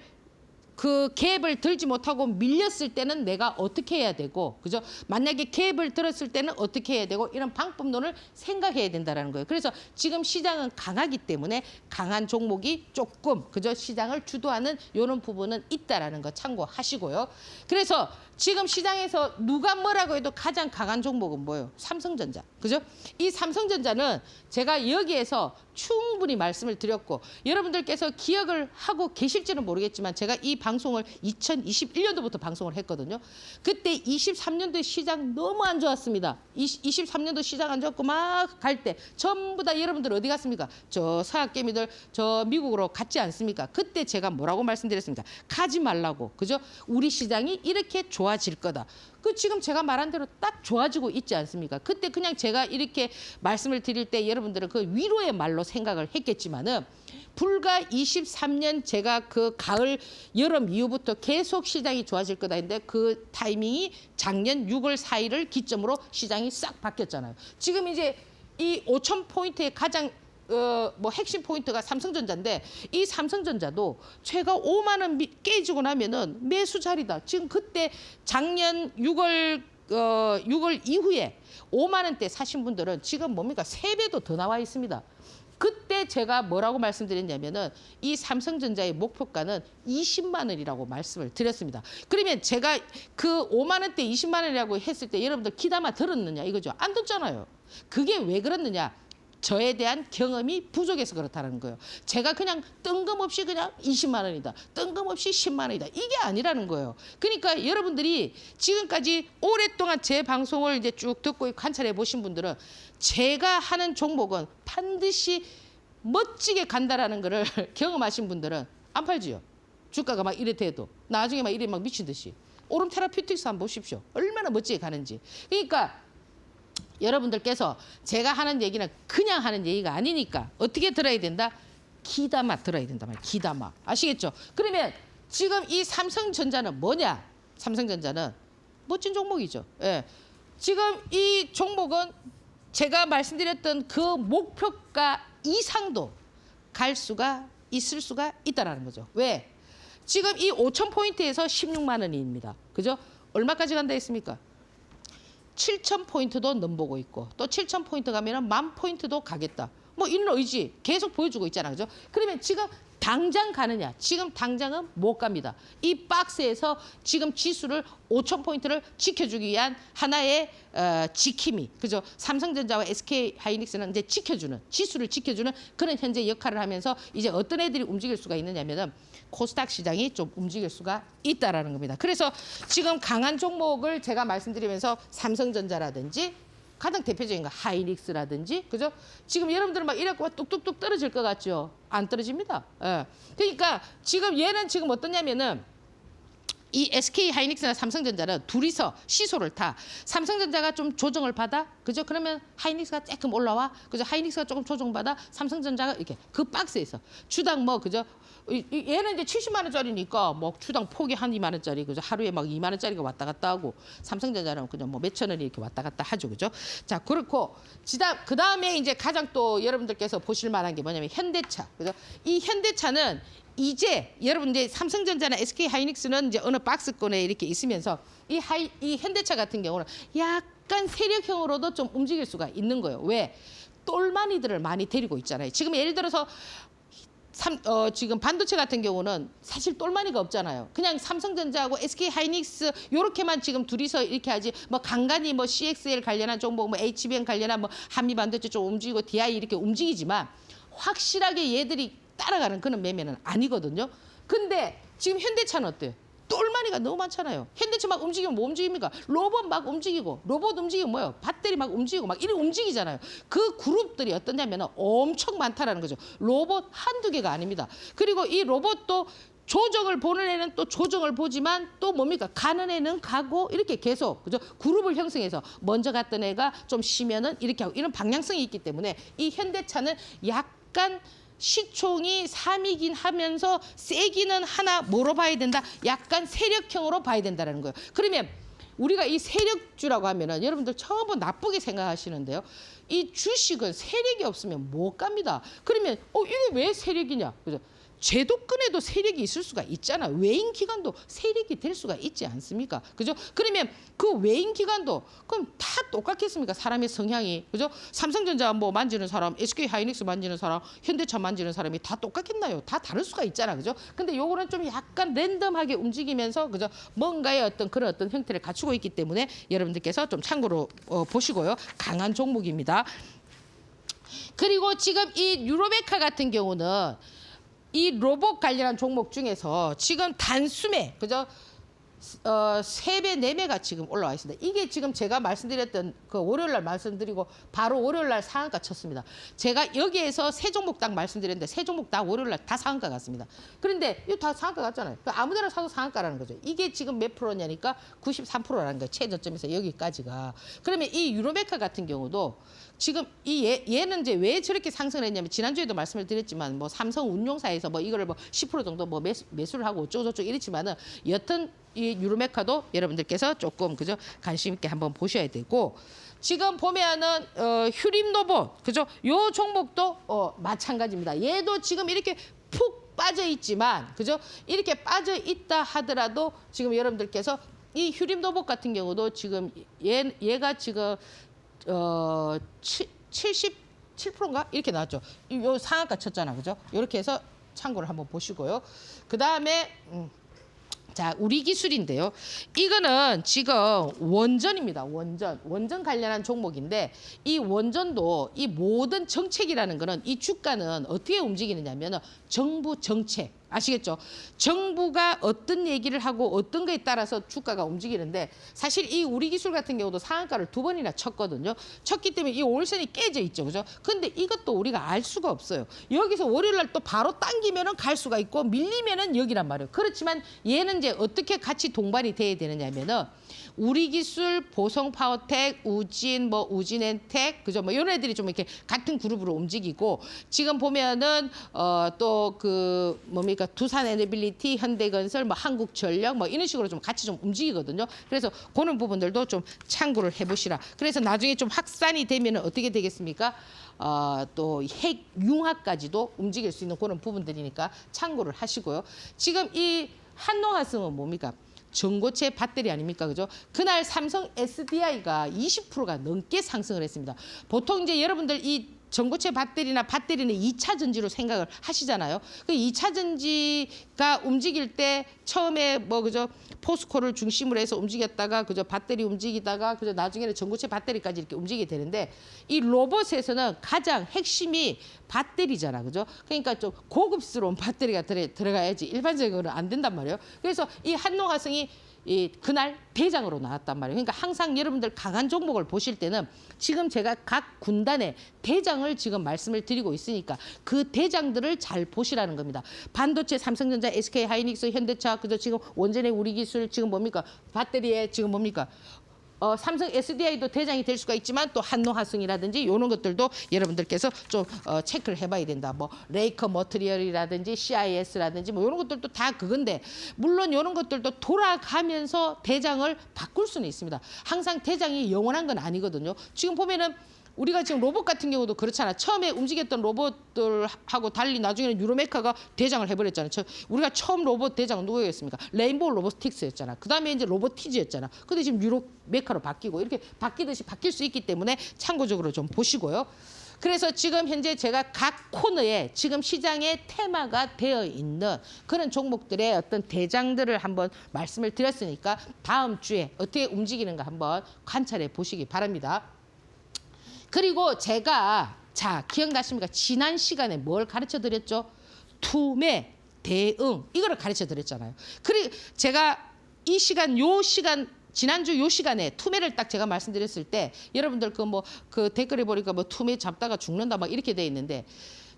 그 갭을 들지 못하고 밀렸을 때는 내가 어떻게 해야 되고 그죠? 만약에 갭을 들었을 때는 어떻게 해야 되고 이런 방법론을 생각해야 된다라는 거예요. 그래서 지금 시장은 강하기 때문에 강한 종목이 조금 그죠? 시장을 주도하는 이런 부분은 있다라는 거 참고하시고요. 그래서 지금 시장에서 누가 뭐라고 해도 가장 강한 종목은 뭐예요? 삼성전자. 그죠? 이 삼성전자는 제가 여기에서 충분히 말씀을 드렸고 여러분들께서 기억을 하고 계실지는 모르겠지만 제가 이 방송을 2021년도부터 방송을 했거든요. 그때 23년도 시장 너무 안 좋았습니다. 23년도 시장 안 좋았고 막 갈 때 전부 다 여러분들 어디 갔습니까? 저 사학개미들 저 미국으로 갔지 않습니까? 그때 제가 뭐라고 말씀드렸습니까? 가지 말라고. 그죠? 우리 시장이 이렇게 좋아질 거다. 그 지금 제가 말한 대로 딱 좋아지고 있지 않습니까? 그때 그냥 제가 이렇게 말씀을 드릴 때 여러분들은 그 위로의 말로 생각을 했겠지만은 불과 23년 제가 그 가을 여름 이후부터 계속 시장이 좋아질 거다 했는데 그 타이밍이 작년 6월 4일을 기점으로 시장이 싹 바뀌었잖아요. 지금 이제 이 5,000포인트의 가장 뭐 핵심 포인트가 삼성전자인데 이 삼성전자도 최가 5만 원 깨지고 나면은 매수 자리다. 지금 그때 작년 6월 이후에 5만 원대 사신 분들은 지금 뭡니까? 3배도 더 나와 있습니다. 그때 제가 뭐라고 말씀드렸냐면은 이 삼성전자의 목표가는 20만 원이라고 말씀을 드렸습니다. 그러면 제가 그 5만 원대 20만 원이라고 했을 때 여러분들 귀담아 들었느냐 이거죠. 안 듣잖아요. 그게 왜 그렇느냐? 저에 대한 경험이 부족해서 그렇다는 거예요. 제가 그냥 뜬금없이 그냥 20만 원이다. 뜬금없이 10만 원이다. 이게 아니라는 거예요. 그러니까 여러분들이 지금까지 오랫동안 제 방송을 이제 쭉 듣고 관찰해 보신 분들은 제가 하는 종목은 반드시 멋지게 간다라는 거를 경험하신 분들은 안 팔지요. 주가가 막 이렇게 해도 나중에 막 이래 막 미친 듯이. 오름 테라퓨틱스 한번 보십시오. 얼마나 멋지게 가는지. 그러니까 여러분들께서 제가 하는 얘기는 그냥 하는 얘기가 아니니까 어떻게 들어야 된다? 기담아 들어야 된단 말이에요. 기담아. 아시겠죠? 그러면 지금 이 삼성전자는 뭐냐? 삼성전자는 멋진 종목이죠. 예. 지금 이 종목은 제가 말씀드렸던 그 목표가 이상도 갈 수가 있을 수가 있다라는 거죠. 왜? 지금 이 5,000포인트에서 16만 원입니다. 그죠? 얼마까지 간다 했습니까? 7,000포인트도 넘보고 있고 또 7,000포인트 가면은 10,000포인트도 가겠다. 뭐 이런 의지 계속 보여주고 있잖아. 그죠? 그러면 지금 당장 가느냐? 지금 당장은 못 갑니다. 이 박스에서 지금 지수를 5,000포인트를 지켜주기 위한 하나의 지킴이. 그죠? 삼성전자와 SK하이닉스는 이제 지켜주는, 지수를 지켜주는 그런 현재 역할을 하면서 이제 어떤 애들이 움직일 수가 있느냐면은 코스닥 시장이 좀 움직일 수가 있다라는 겁니다. 그래서 지금 강한 종목을 제가 말씀드리면서 삼성전자라든지 가장 대표적인 거 하이닉스라든지 그죠? 지금 여러분들 막 이래갖고 뚝뚝뚝 떨어질 것 같죠? 안 떨어집니다. 예. 그러니까 지금 얘는 지금 어떠냐면은 이 SK 하이닉스나 삼성전자는 둘이서 시소를 타. 삼성전자가 좀 조정을 받아. 그죠? 그러면 하이닉스가 조금 올라와. 그죠? 하이닉스가 조금 조정받아. 삼성전자가 이렇게 그 박스에서 주당 뭐 그죠? 얘는 이제 70만 원짜리니까 뭐 주당 폭이 한 2만 원짜리 그죠? 하루에 막 2만 원짜리가 왔다 갔다 하고 삼성전자는 그냥 뭐 몇천 원이 이렇게 왔다 갔다 하죠. 그죠? 자, 그렇고 그다음에 이제 가장 또 여러분들께서 보실 만한 게 뭐냐면 현대차. 그죠? 이 현대차는 이제 여러분 이제 삼성전자나 SK 하이닉스는 이제 어느 박스권에 이렇게 있으면서 이 현대차 같은 경우는 약간 세력형으로도 좀 움직일 수가 있는 거예요. 왜? 똘마니들을 많이 데리고 있잖아요. 지금 예를 들어서 지금 반도체 같은 경우는 사실 똘마니가 없잖아요. 그냥 삼성전자하고 SK 하이닉스 요렇게만 지금 둘이서 이렇게 하지 뭐 간간히 뭐 CXL 관련한 종목 뭐 HBM 관련한 뭐 한미 반도체 좀 움직이고 DI 이렇게 움직이지만 확실하게 얘들이 따라가는 그런 매매는 아니거든요. 근데 지금 현대차는 어때요? 똘마니가 너무 많잖아요. 현대차 막 움직이면 뭐 움직입니까? 로봇 막 움직이고 로봇 움직이면 뭐예요? 배터리 막 움직이고 막 이렇게 움직이잖아요. 그 그룹들이 어떠냐면 엄청 많다라는 거죠. 로봇 한두 개가 아닙니다. 그리고 이 로봇도 조정을 보는 애는 또 조정을 보지만 또 뭡니까? 가는 애는 가고 이렇게 계속 그죠? 그룹을 형성해서 먼저 갔던 애가 좀 쉬면은 이렇게 하고 이런 방향성이 있기 때문에 이 현대차는 약간 시총이 3이긴 하면서 세기는 하나 뭐로 봐야 된다? 약간 세력형으로 봐야 된다는 거예요. 그러면 우리가 이 세력주라고 하면은 여러분들 처음 나쁘게 생각하시는데요. 이 주식은 세력이 없으면 못 갑니다. 그러면 이게 왜 세력이냐? 그죠? 제도권에도 세력이 있을 수가 있잖아. 외인 기관도 세력이 될 수가 있지 않습니까? 그죠? 그러면 그 외인 기관도 그럼 다 똑같겠습니까? 사람의 성향이. 그죠? 삼성전자 뭐 만지는 사람, SK 하이닉스 만지는 사람, 현대차 만지는 사람이 다 똑같겠나요? 다 다를 수가 있잖아. 그죠? 근데 요거는 좀 약간 랜덤하게 움직이면서 그죠? 뭔가의 어떤 그런 어떤 형태를 갖추고 있기 때문에 여러분들께서 좀 참고로 보시고요. 강한 종목입니다. 그리고 지금 이 유로메카 같은 경우는 이 로봇 관련한 종목 중에서 지금 단숨에 그죠? 3배, 4배가 지금 올라와 있습니다. 이게 지금 제가 말씀드렸던 그 월요일 날 말씀드리고 바로 월요일 날 상한가 쳤습니다. 제가 여기에서 세 종목 딱 말씀드렸는데 세 종목 다 월요일 날 다 상한가 갔습니다. 그런데 이거 다 상한가 갔잖아요. 아무데나 사도 상한가라는 거죠. 이게 지금 몇 프로냐니까 93%라는 거예요. 최저점에서 여기까지가. 그러면 이 유로메카 같은 경우도 지금 얘는 이제 왜 저렇게 상승을 했냐면 지난주에도 말씀을 드렸지만 뭐 삼성 운용사에서 뭐 이거를 뭐 10% 정도 뭐 매수를 하고 어쩌고저쩌고 이랬지만은 여튼 이 유로메카도 여러분들께서 조금 그죠 관심 있게 한번 보셔야 되고 지금 보면은 휴림로봇 그죠 요 종목도 마찬가지입니다. 얘도 지금 이렇게 푹 빠져 있지만 그죠 이렇게 빠져 있다 하더라도 지금 여러분들께서 이 휴림로봇 같은 경우도 지금 얘가 지금 77%인가 이렇게 나왔죠. 요 상한가 쳤잖아, 그죠? 이렇게 해서 참고를 한번 보시고요. 그 다음에 자 우리 기술인데요. 이거는 지금 원전입니다. 원전 관련한 종목인데 이 원전도 이 모든 정책이라는 거는 이 주가는 어떻게 움직이느냐면은 정부 정책. 아시겠죠? 정부가 어떤 얘기를 하고 어떤 거에 따라서 주가가 움직이는데 사실 이 우리 기술 같은 경우도 상한가를 2번이나 쳤거든요. 쳤기 때문에 이 월선이 깨져 있죠. 그죠? 근데 이것도 우리가 알 수가 없어요. 여기서 월요일 날 또 바로 당기면은 갈 수가 있고 밀리면은 여기란 말이에요. 그렇지만 얘는 이제 어떻게 같이 동반이 돼야 되느냐면은 우리 기술, 보성 파워텍, 우진, 뭐 우진엔텍, 그죠? 뭐 이런 애들이 좀 이렇게 같은 그룹으로 움직이고 지금 보면은 또 그 뭡니까 두산 에너빌리티, 현대건설, 뭐 한국전력, 뭐 이런 식으로 좀 같이 좀 움직이거든요. 그래서 그런 부분들도 좀 참고를 해보시라. 그래서 나중에 좀 확산이 되면은 어떻게 되겠습니까? 또 핵융합까지도 움직일 수 있는 그런 부분들이니까 참고를 하시고요. 지금 이 한노화성은 뭡니까? 전고체 배터리 아닙니까? 그죠? 그날 삼성 SDI가 20%가 넘게 상승을 했습니다. 보통 이제 여러분들 이 전고체 배터리나 배터리는 2차 전지로 생각을 하시잖아요. 그 2차 전지가 움직일 때 처음에 뭐 그죠? 포스코를 중심으로 해서 움직였다가 그죠? 배터리 움직이다가 그죠? 나중에는 전고체 배터리까지 이렇게 움직이게 되는데 이 로봇에서는 가장 핵심이 배터리잖아. 그죠? 그러니까 좀 고급스러운 배터리가 들어가야지 일반적으로는 안 된단 말이에요. 그래서 이 한노화성이 그날 대장으로 나왔단 말이에요. 그러니까 항상 여러분들 강한 종목을 보실 때는 지금 제가 각 군단의 대장을 지금 말씀을 드리고 있으니까 그 대장들을 잘 보시라는 겁니다. 반도체, 삼성전자, SK하이닉스, 현대차, 그죠? 지금 원전의 우리기술, 지금 뭡니까? 배터리에 지금 뭡니까? 삼성 SDI도 대장이 될 수가 있지만 또 한노화성이라든지 이런 것들도 여러분들께서 좀 체크를 해봐야 된다. 뭐 레이커 머티리얼이라든지 CIS라든지 뭐 이런 것들도 다 그건데 물론 이런 것들도 돌아가면서 대장을 바꿀 수는 있습니다. 항상 대장이 영원한 건 아니거든요. 지금 보면은 우리가 지금 로봇 같은 경우도 그렇잖아. 처음에 움직였던 로봇들하고 달리 나중에는 유로메카가 대장을 해버렸잖아요. 우리가 처음 로봇 대장은 누구였습니까? 레인보우 로보틱스였잖아. 그다음에 이제 로보티즈였잖아. 근데 지금 유로메카로 바뀌고 이렇게 바뀌듯이 바뀔 수 있기 때문에 참고적으로 좀 보시고요. 그래서 지금 현재 제가 각 코너에 지금 시장의 테마가 되어 있는 그런 종목들의 어떤 대장들을 한번 말씀을 드렸으니까 다음 주에 어떻게 움직이는가 한번 관찰해 보시기 바랍니다. 그리고 제가 자 기억나십니까? 지난 시간에 뭘 가르쳐 드렸죠? 투매, 대응 이거를 가르쳐 드렸잖아요. 그리고 제가 이 시간 요 시간 지난주 요 시간에 투매를 딱 제가 말씀드렸을 때 여러분들 그 댓글에 보니까 뭐 투매 잡다가 죽는다 막 이렇게 돼 있는데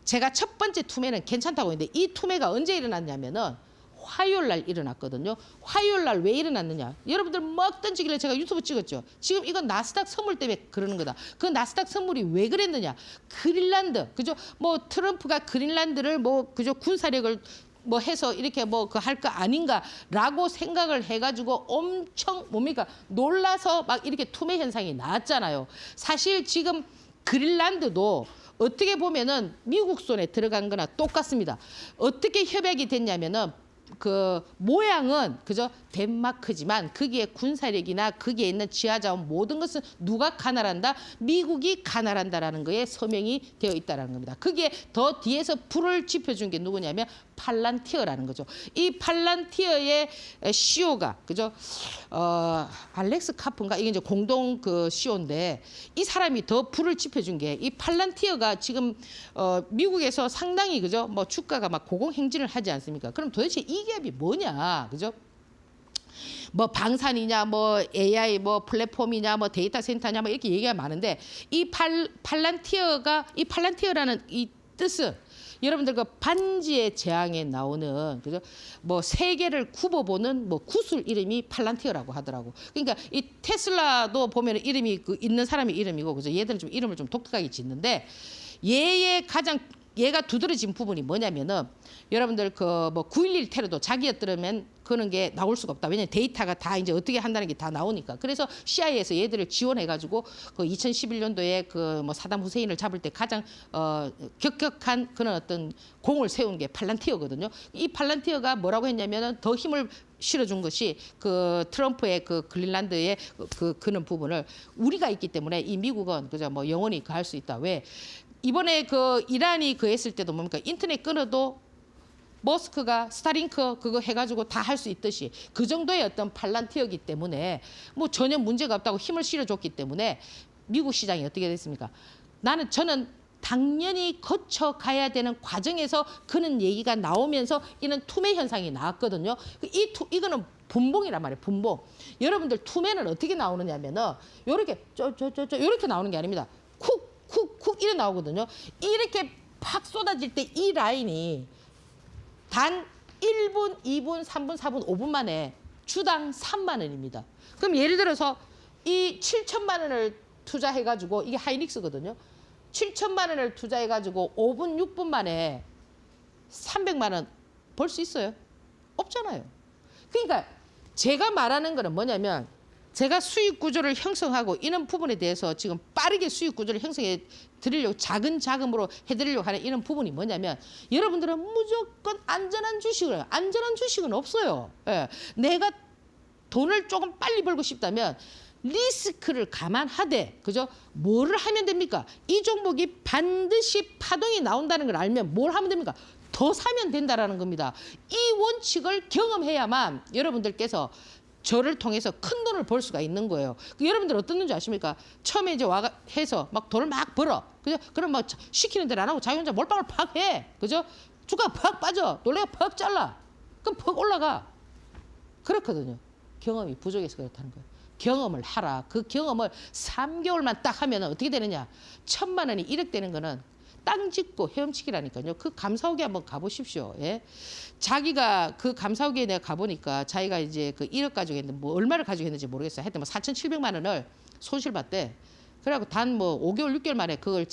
제가 첫 번째 투매는 괜찮다고 했는데 이 투매가 언제 일어났냐면은 화요일 날 일어났거든요. 화요일 날 왜 일어났느냐? 여러분들 막 던지길래 제가 유튜브 찍었죠. 지금 이건 나스닥 선물 때문에 그러는 거다. 그 나스닥 선물이 왜 그랬느냐? 그린란드, 그죠? 뭐 트럼프가 그린란드를 뭐 그죠? 군사력을 뭐 해서 이렇게 뭐 그 할 거 아닌가라고 생각을 해가지고 엄청 뭡니까? 놀라서 막 이렇게 투매 현상이 나왔잖아요. 사실 지금 그린란드도 어떻게 보면은 미국 손에 들어간 거나 똑같습니다. 어떻게 협약이 됐냐면은 그 모양은 그저 덴마크지만 거기에 군사력이나 거기에 있는 지하자원 모든 것은 누가 관할한다? 미국이 관할한다라는 거에 서명이 되어 있다는 겁니다. 거기에 더 뒤에서 불을 지펴준 게 누구냐면 팔란티어라는 거죠. 이 팔란티어의 CEO가 그죠? 알렉스 카프인가 이게 이제 공동 그 CEO인데 이 사람이 더 불을 지펴준 게 이 팔란티어가 지금 미국에서 상당히 그죠? 뭐 주가가 막 고공행진을 하지 않습니까? 그럼 도대체 이 기업이 뭐냐, 그죠? 뭐 방산이냐, 뭐 AI, 뭐 플랫폼이냐, 뭐 데이터 센터냐, 뭐 이렇게 얘기가 많은데 이 팔란티어라는 이 뜻은 여러분들 그 반지의 제왕에 나오는 그죠? 뭐 세계를 굽어보는 뭐 구슬 이름이 팔란티어라고 하더라고. 그러니까 이 테슬라도 보면 이름이 그 있는 사람의 이름이고 그죠? 얘들은 좀 이름을 좀 독특하게 짓는데 얘가 두드러진 부분이 뭐냐면은 여러분들 그 뭐 9.11 테러도 자기였더라면 그런 게 나올 수가 없다. 왜냐면 데이터가 다 이제 어떻게 한다는 게 다 나오니까. 그래서 CIA에서 얘들을 지원해가지고 그 2011년도에 그 뭐 사담 후세인을 잡을 때 가장 격격한 그런 어떤 공을 세운 게 팔란티어거든요. 이 팔란티어가 뭐라고 했냐면은 더 힘을 실어준 것이 그 트럼프의 그 그린란드의 그런 부분을 우리가 있기 때문에 이 미국은 그저 뭐 영원히 그 할 수 있다. 왜? 이번에 그 이란이 그 했을 때도 뭡니까? 인터넷 끊어도 머스크가 스타링크 그거 해가지고 다 할 수 있듯이 그 정도의 어떤 팔란티어기 때문에 뭐 전혀 문제가 없다고 힘을 실어줬기 때문에 미국 시장이 어떻게 됐습니까? 저는 당연히 거쳐가야 되는 과정에서 그런 얘기가 나오면서 이런 투매 현상이 나왔거든요. 이거는 분봉이란 말이에요. 분봉. 여러분들 투매는 어떻게 나오느냐면은 요렇게 요렇게 나오는 게 아닙니다. 쿡 이렇게 나오거든요. 이렇게 팍 쏟아질 때 이 라인이 단 1분, 2분, 3분, 4분, 5분 만에 주당 3만 원입니다. 그럼 예를 들어서 이 7천만 원을 투자해가지고 이게 하이닉스거든요. 7천만 원을 투자해가지고 5분, 6분 만에 300만 원 벌 수 있어요? 없잖아요. 그러니까 제가 말하는 거는 뭐냐면 제가 수익 구조를 형성하고 이런 부분에 대해서 지금 빠르게 수익 구조를 형성해 드리려고 작은 자금으로 해드리려고 하는 이런 부분이 뭐냐면 여러분들은 무조건 안전한 주식을 안전한 주식은 없어요. 예. 내가 돈을 조금 빨리 벌고 싶다면 리스크를 감안하되 그죠? 뭐를 하면 됩니까? 이 종목이 반드시 파동이 나온다는 걸 알면 뭘 하면 됩니까? 더 사면 된다라는 겁니다. 이 원칙을 경험해야만 여러분들께서 저를 통해서 큰 돈을 벌 수가 있는 거예요. 여러분들 어떤 줄 아십니까? 처음에 이제 와가 해서 막 돈을 막 벌어. 그죠? 그럼 막 시키는 대로 안 하고 자기 혼자 몰빵을 팍 해. 그죠? 주가 팍 빠져. 놀래가 팍 잘라. 그럼 팍 올라가. 그렇거든요. 경험이 부족해서 그렇다는 거예요. 경험을 하라. 그 경험을 3개월만 딱 하면 어떻게 되느냐? 1,000만 원이 1억 되는 거는 땅 짓고 헤엄치기라니까요. 그 감사오기 한번 가보십시오. 예? 자기가 그 감사오기에 내가 가보니까 자기가 이제 그 1억 가지고 했는데 뭐 얼마를 가지고 했는지 모르겠어요. 하여튼 뭐 4,700만 원을 손실봤대. 그래갖고 단 뭐 5개월, 6개월 만에 그걸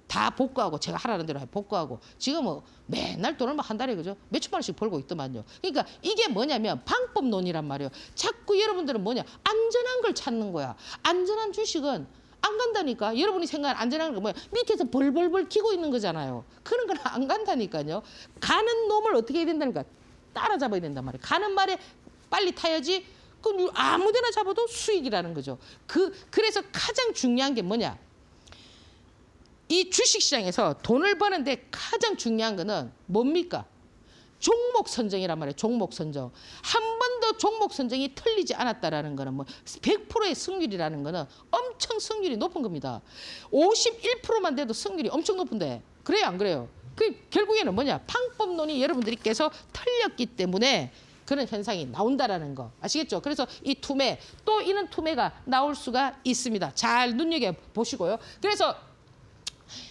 다 복구하고 제가 하라는 대로 복구하고 지금 뭐 맨날 돈을 막 한 달에 그죠? 몇천만 원씩 벌고 있더만요. 그러니까 이게 뭐냐면 방법론이란 말이에요. 자꾸 여러분들은 뭐냐? 안전한 걸 찾는 거야. 안전한 주식은 안 간다니까. 여러분이 생각하는 안전한 거 뭐야? 밑에서 벌벌벌 키고 있는 거잖아요. 그런 건 안 간다니까요. 가는 놈을 어떻게 해야 된다니까? 따라잡아야 된단 말이에요. 가는 말에 빨리 타야지. 그 아무데나 잡아도 수익이라는 거죠. 그래서 가장 중요한 게 뭐냐? 이 주식시장에서 돈을 버는데 가장 중요한 거는 뭡니까? 종목 선정이란 말이에요. 종목 선정. 한 번도 종목 선정이 틀리지 않았다라는 거는 뭐 100%의 승률이라는 거는 엄청 승률이 높은 겁니다. 51%만 돼도 승률이 엄청 높은데 그래요, 안 그래요? 그 결국에는 뭐냐? 방법론이 여러분들께서 틀렸기 때문에 그런 현상이 나온다라는 거 아시겠죠? 그래서 이 투매 또 이런 투매가 나올 수가 있습니다. 잘 눈여겨 보시고요. 그래서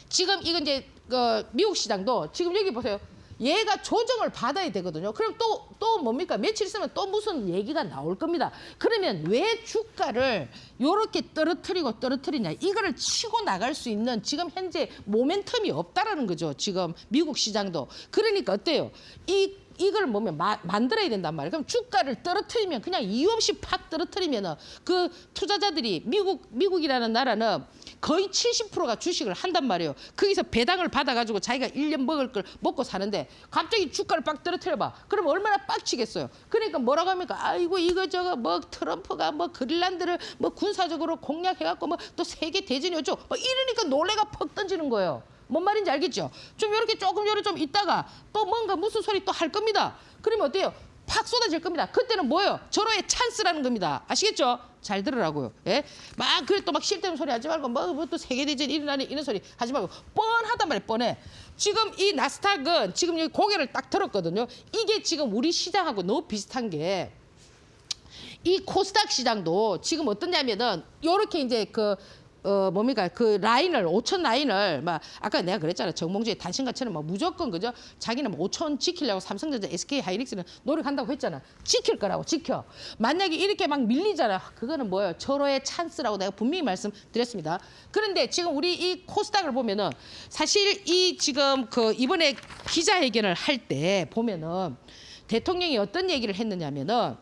지금 이건 이제 미국 시장도 지금 여기 보세요. 얘가 조정을 받아야 되거든요. 그럼 또 뭡니까? 며칠 있으면 또 무슨 얘기가 나올 겁니다. 그러면 왜 주가를 요렇게 떨어뜨리냐? 이거를 치고 나갈 수 있는 지금 현재 모멘텀이 없다라는 거죠. 지금 미국 시장도. 그러니까 어때요? 이걸 보면 만들어야 된단 말이에요. 그럼 주가를 떨어뜨리면 그냥 이유 없이 팍 떨어뜨리면은 그 투자자들이 미국이라는 나라는 거의 70%가 주식을 한단 말이에요. 거기서 배당을 받아가지고 자기가 1년 먹을 걸 먹고 사는데 갑자기 주가를 빡 떨어뜨려봐. 그럼 얼마나 빡치겠어요. 그러니까 뭐라고 합니까? 아이고 이거저거 뭐 트럼프가 뭐 그린란드를 뭐 군사적으로 공략해갖고 뭐 또 세계 대전이 어쩌고 뭐 이러니까 놀래가 퍽 던지는 거예요. 뭔 말인지 알겠죠? 좀 이렇게 조금 좀 있다가 또 뭔가 무슨 소리 또 할 겁니다. 그러면 어때요? 팍 쏟아질 겁니다. 그때는 뭐예요? 절호의 찬스라는 겁니다. 아시겠죠? 잘 들으라고요. 예? 막 그래 또 막 쓸데없는 소리 하지 말고 뭐 또 세계대전 일어나는 이런 소리 하지 말고 뻔하단 말이에요. 뻔해. 지금 이 나스닥은 지금 여기 고개를 딱 들었거든요. 이게 지금 우리 시장하고 너무 비슷한 게 이 코스닥 시장도 지금 어떠냐면은 요렇게 이제 뭡니까? 그 라인을 5천 라인을 막 아까 내가 그랬잖아. 정몽주의 단신가처럼 뭐 무조건 그죠? 자기는 뭐 5천 지키려고 삼성전자, SK 하이닉스는 노력한다고 했잖아. 지킬 거라고 지켜. 만약에 이렇게 막 밀리잖아. 그거는 뭐예요? 절호의 찬스라고 내가 분명히 말씀드렸습니다. 그런데 지금 우리 이 코스닥을 보면은 사실 이 지금 이번에 기자회견을 할 때 보면은 대통령이 어떤 얘기를 했느냐면은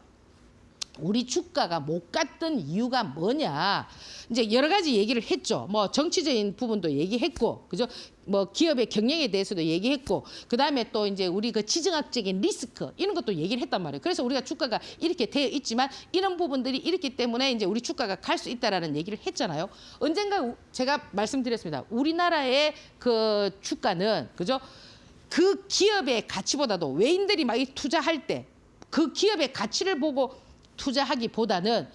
우리 주가가 못 갔던 이유가 뭐냐. 이제 여러 가지 얘기를 했죠. 뭐 정치적인 부분도 얘기했고, 그죠? 뭐 기업의 경영에 대해서도 얘기했고, 그 다음에 또 이제 우리 그 지정학적인 리스크 이런 것도 얘기를 했단 말이에요. 그래서 우리가 주가가 이렇게 되어 있지만 이런 부분들이 있기 때문에 이제 우리 주가가 갈 수 있다라는 얘기를 했잖아요. 언젠가 제가 말씀드렸습니다. 우리나라의 그 주가는 그죠? 그 기업의 가치보다도 외인들이 막 투자할 때 그 기업의 가치를 보고 투자하기보다는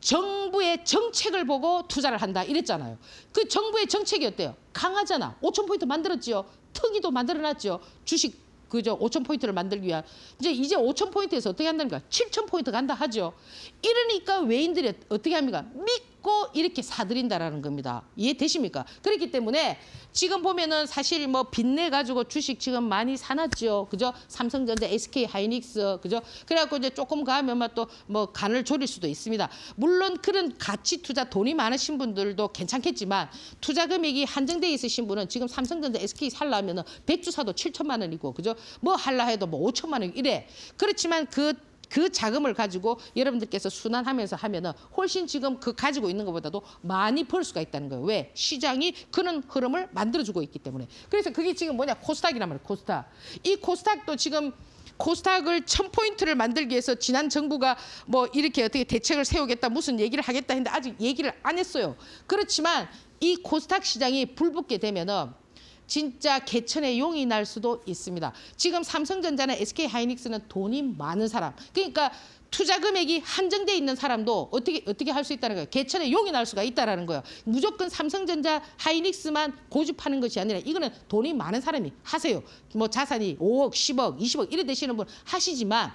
정부의 정책을 보고 투자를 한다 이랬잖아요. 그 정부의 정책이 어때요? 강하잖아. 5,000포인트 만들었지요. 특이도 만들어놨죠. 주식 그저 5,000포인트를 만들기 위한. 이제 5,000포인트에서 어떻게 한다니까? 7,000포인트 간다 하죠. 이러니까 외인들이 어떻게 합니까? 믿고 이렇게 사들인다라는 겁니다. 이해되십니까? 그렇기 때문에 지금 보면은 사실 뭐 빚내 가지고 주식 지금 많이 사놨죠. 그죠? 삼성전자, SK 하이닉스, 그죠? 그래갖고 이제 조금 가면 또 뭐 간을 졸일 수도 있습니다. 물론 그런 가치 투자 돈이 많으신 분들도 괜찮겠지만 투자 금액이 한정돼 있으신 분은 지금 삼성전자, SK 살려면은 100주 사도 7천만 원이고, 그죠? 뭐 할라 해도 뭐 5천만 원 이래. 그렇지만 그 자금을 가지고 여러분들께서 순환하면서 하면은 훨씬 지금 그 가지고 있는 것보다도 많이 벌 수가 있다는 거예요. 왜? 시장이 그런 흐름을 만들어주고 있기 때문에. 그래서 그게 지금 뭐냐? 코스닥이란 말이에요. 코스닥. 이 코스닥도 지금 코스닥을 1,000포인트를 만들기 위해서 지난 정부가 뭐 이렇게 어떻게 대책을 세우겠다 무슨 얘기를 하겠다 했는데 아직 얘기를 안 했어요. 그렇지만 이 코스닥 시장이 불붙게 되면은 진짜 개천에 용이 날 수도 있습니다. 지금 삼성전자나 SK 하이닉스는 돈이 많은 사람. 그러니까 투자 금액이 한정돼 있는 사람도 어떻게 할 수 있다는 거예요. 개천에 용이 날 수가 있다라는 거예요. 무조건 삼성전자 하이닉스만 고집하는 것이 아니라 이거는 돈이 많은 사람이 하세요. 뭐 자산이 5억, 10억, 20억 이래 되시는 분 하시지만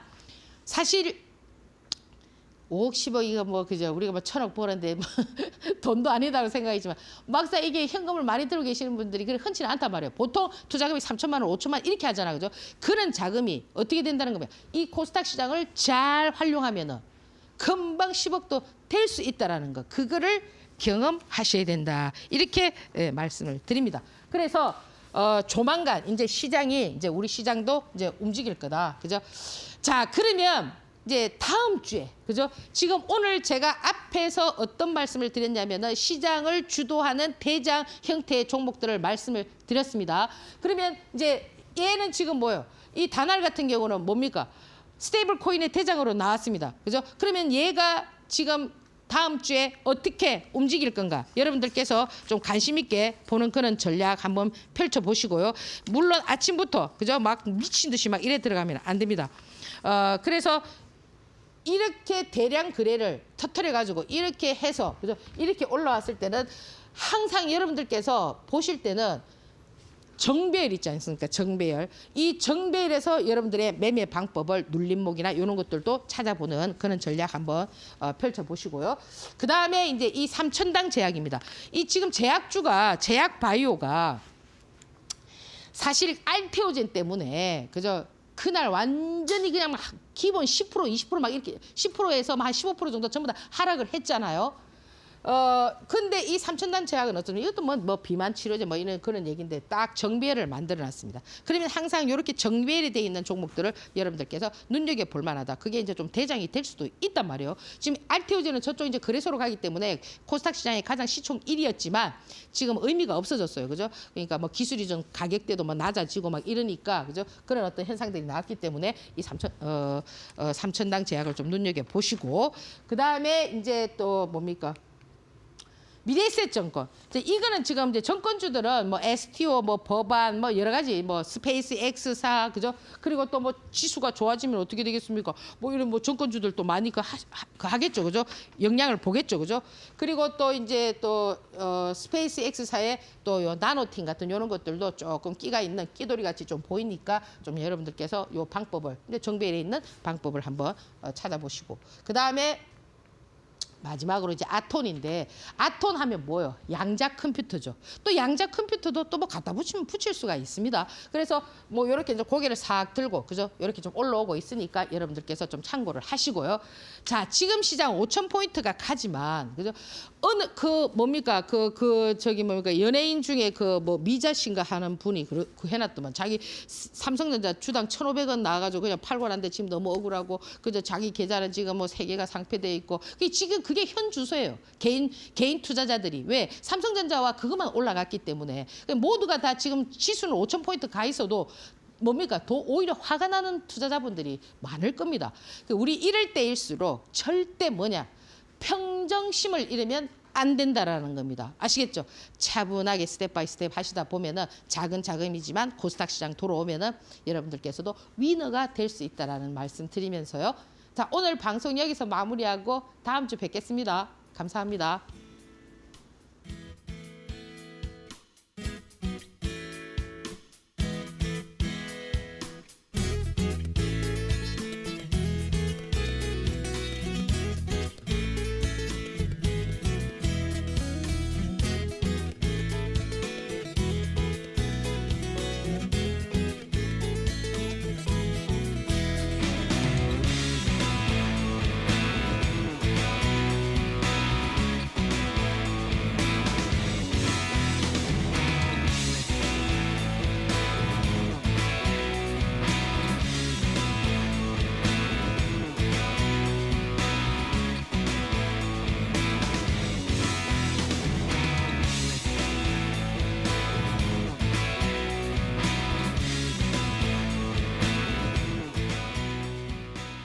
사실 5억, 10억 이거 뭐 그죠? 우리가 뭐 1,000억 버는데 뭐 돈도 아니다고 생각이지만 막상 이게 현금을 많이 들고 계시는 분들이 그래 흔치는 않단 말이에요. 보통 투자금이 3천만 원, 5천만 원 이렇게 하잖아, 그죠? 그런 자금이 어떻게 된다는 거면 이 코스닥 시장을 잘 활용하면은 금방 10억도 될 수 있다라는 거. 그거를 경험하셔야 된다. 이렇게 말씀을 드립니다. 그래서 조만간 이제 시장이 이제 우리 시장도 이제 움직일 거다, 그죠? 자, 그러면. 이제 다음 주에 그죠? 지금 오늘 제가 앞에서 어떤 말씀을 드렸냐면은 시장을 주도하는 대장 형태의 종목들을 말씀을 드렸습니다. 그러면 이제 얘는 지금 뭐예요? 이 다날 같은 경우는 뭡니까? 스테이블 코인의 대장으로 나왔습니다. 그죠? 그러면 얘가 지금 다음 주에 어떻게 움직일 건가? 여러분들께서 좀 관심 있게 보는 그런 전략 한번 펼쳐 보시고요. 물론 아침부터 그죠? 막 미친 듯이 막 이래 들어가면 안 됩니다. 그래서 이렇게 대량 거래를 터뜨려 가지고 이렇게 해서 그죠? 이렇게 올라왔을 때는 항상 여러분들께서 보실 때는 정배열 있지 않습니까? 정배열. 이 정배열에서 여러분들의 매매 방법을 눌림목이나 이런 것들도 찾아보는 그런 전략 한번 펼쳐 보시고요. 그 다음에 이제 이 3천당 제약입니다. 이 지금 제약주가 제약 바이오가 사실 알테오젠 때문에 그죠? 그날 완전히 그냥 막 기본 10%, 20% 막 이렇게 10%에서 한 15% 정도 전부 다 하락을 했잖아요. 근데 이 3천단 제약은 어쩌면 이것도 뭐 비만 치료제 뭐 이런 그런 얘기인데 딱 정배열을 만들어 놨습니다. 그러면 항상 이렇게 정배열이 돼 있는 종목들을 여러분들께서 눈여겨 볼 만하다. 그게 이제 좀 대장이 될 수도 있단 말이에요. 지금 알테오제는 저쪽 이제 거래소로 가기 때문에 코스닥 시장의 가장 시총 1위였지만 지금 의미가 없어졌어요. 그죠? 그러니까 뭐 기술이 좀 가격대도 뭐 낮아지고 막 이러니까 그죠? 그런 어떤 현상들이 나왔기 때문에 이 3천당 제약을 좀 눈여겨 보시고 그다음에 이제 또 뭡니까? 미래에셋 정권. 이거는 지금 이제 정권주들은 뭐 STO, 뭐 법안, 뭐 여러 가지 뭐 스페이스 X사, 그죠? 그리고 또 뭐 지수가 좋아지면 어떻게 되겠습니까? 뭐 이런 뭐 정권주들도 많이 하겠죠, 그죠? 영향을 보겠죠, 그죠? 그리고 또 이제 또 스페이스 X사에 또 요 나노틴 같은 이런 것들도 조금 끼가 있는 끼돌이 같이 좀 보이니까 좀 여러분들께서 요 방법을 이제 정배에 있는 방법을 한번 찾아보시고 그 다음에. 마지막으로 이제 아톤인데 아톤 하면 뭐예요? 양자 컴퓨터죠. 또 양자 컴퓨터도 또 뭐 갖다 붙이면 붙일 수가 있습니다. 그래서 뭐 이렇게 이제 고개를 싹 들고 그죠? 이렇게 좀 올라오고 있으니까 여러분들께서 좀 참고를 하시고요. 자, 지금 시장 5,000포인트가 가지만 그죠? 어느 그 뭡니까? 저기 뭡니까? 연예인 중에 그 뭐 미자 씨인가 하는 분이 그 해놨더만 자기 삼성전자 주당 1,500원 나와가지고 그냥 팔고 난데 지금 너무 억울하고 그저 자기 계좌는 지금 뭐 3개가 상폐돼 있고 지금 그게 현 주소예요. 개인 투자자들이 왜 삼성전자와 그것만 올라갔기 때문에 모두가 다 지금 지수는 5,000포인트 가 있어도 뭡니까? 오히려 화가 나는 투자자분들이 많을 겁니다. 우리 이럴 때일수록 절대 뭐냐? 평정심을 잃으면 안 된다라는 겁니다. 아시겠죠? 차분하게 스텝 바이 스텝 하시다 보면은 작은 자금이지만 코스닥 시장 돌아오면은 여러분들께서도 위너가 될 수 있다라는 말씀 드리면서요. 자, 오늘 방송 여기서 마무리하고 다음 주 뵙겠습니다. 감사합니다.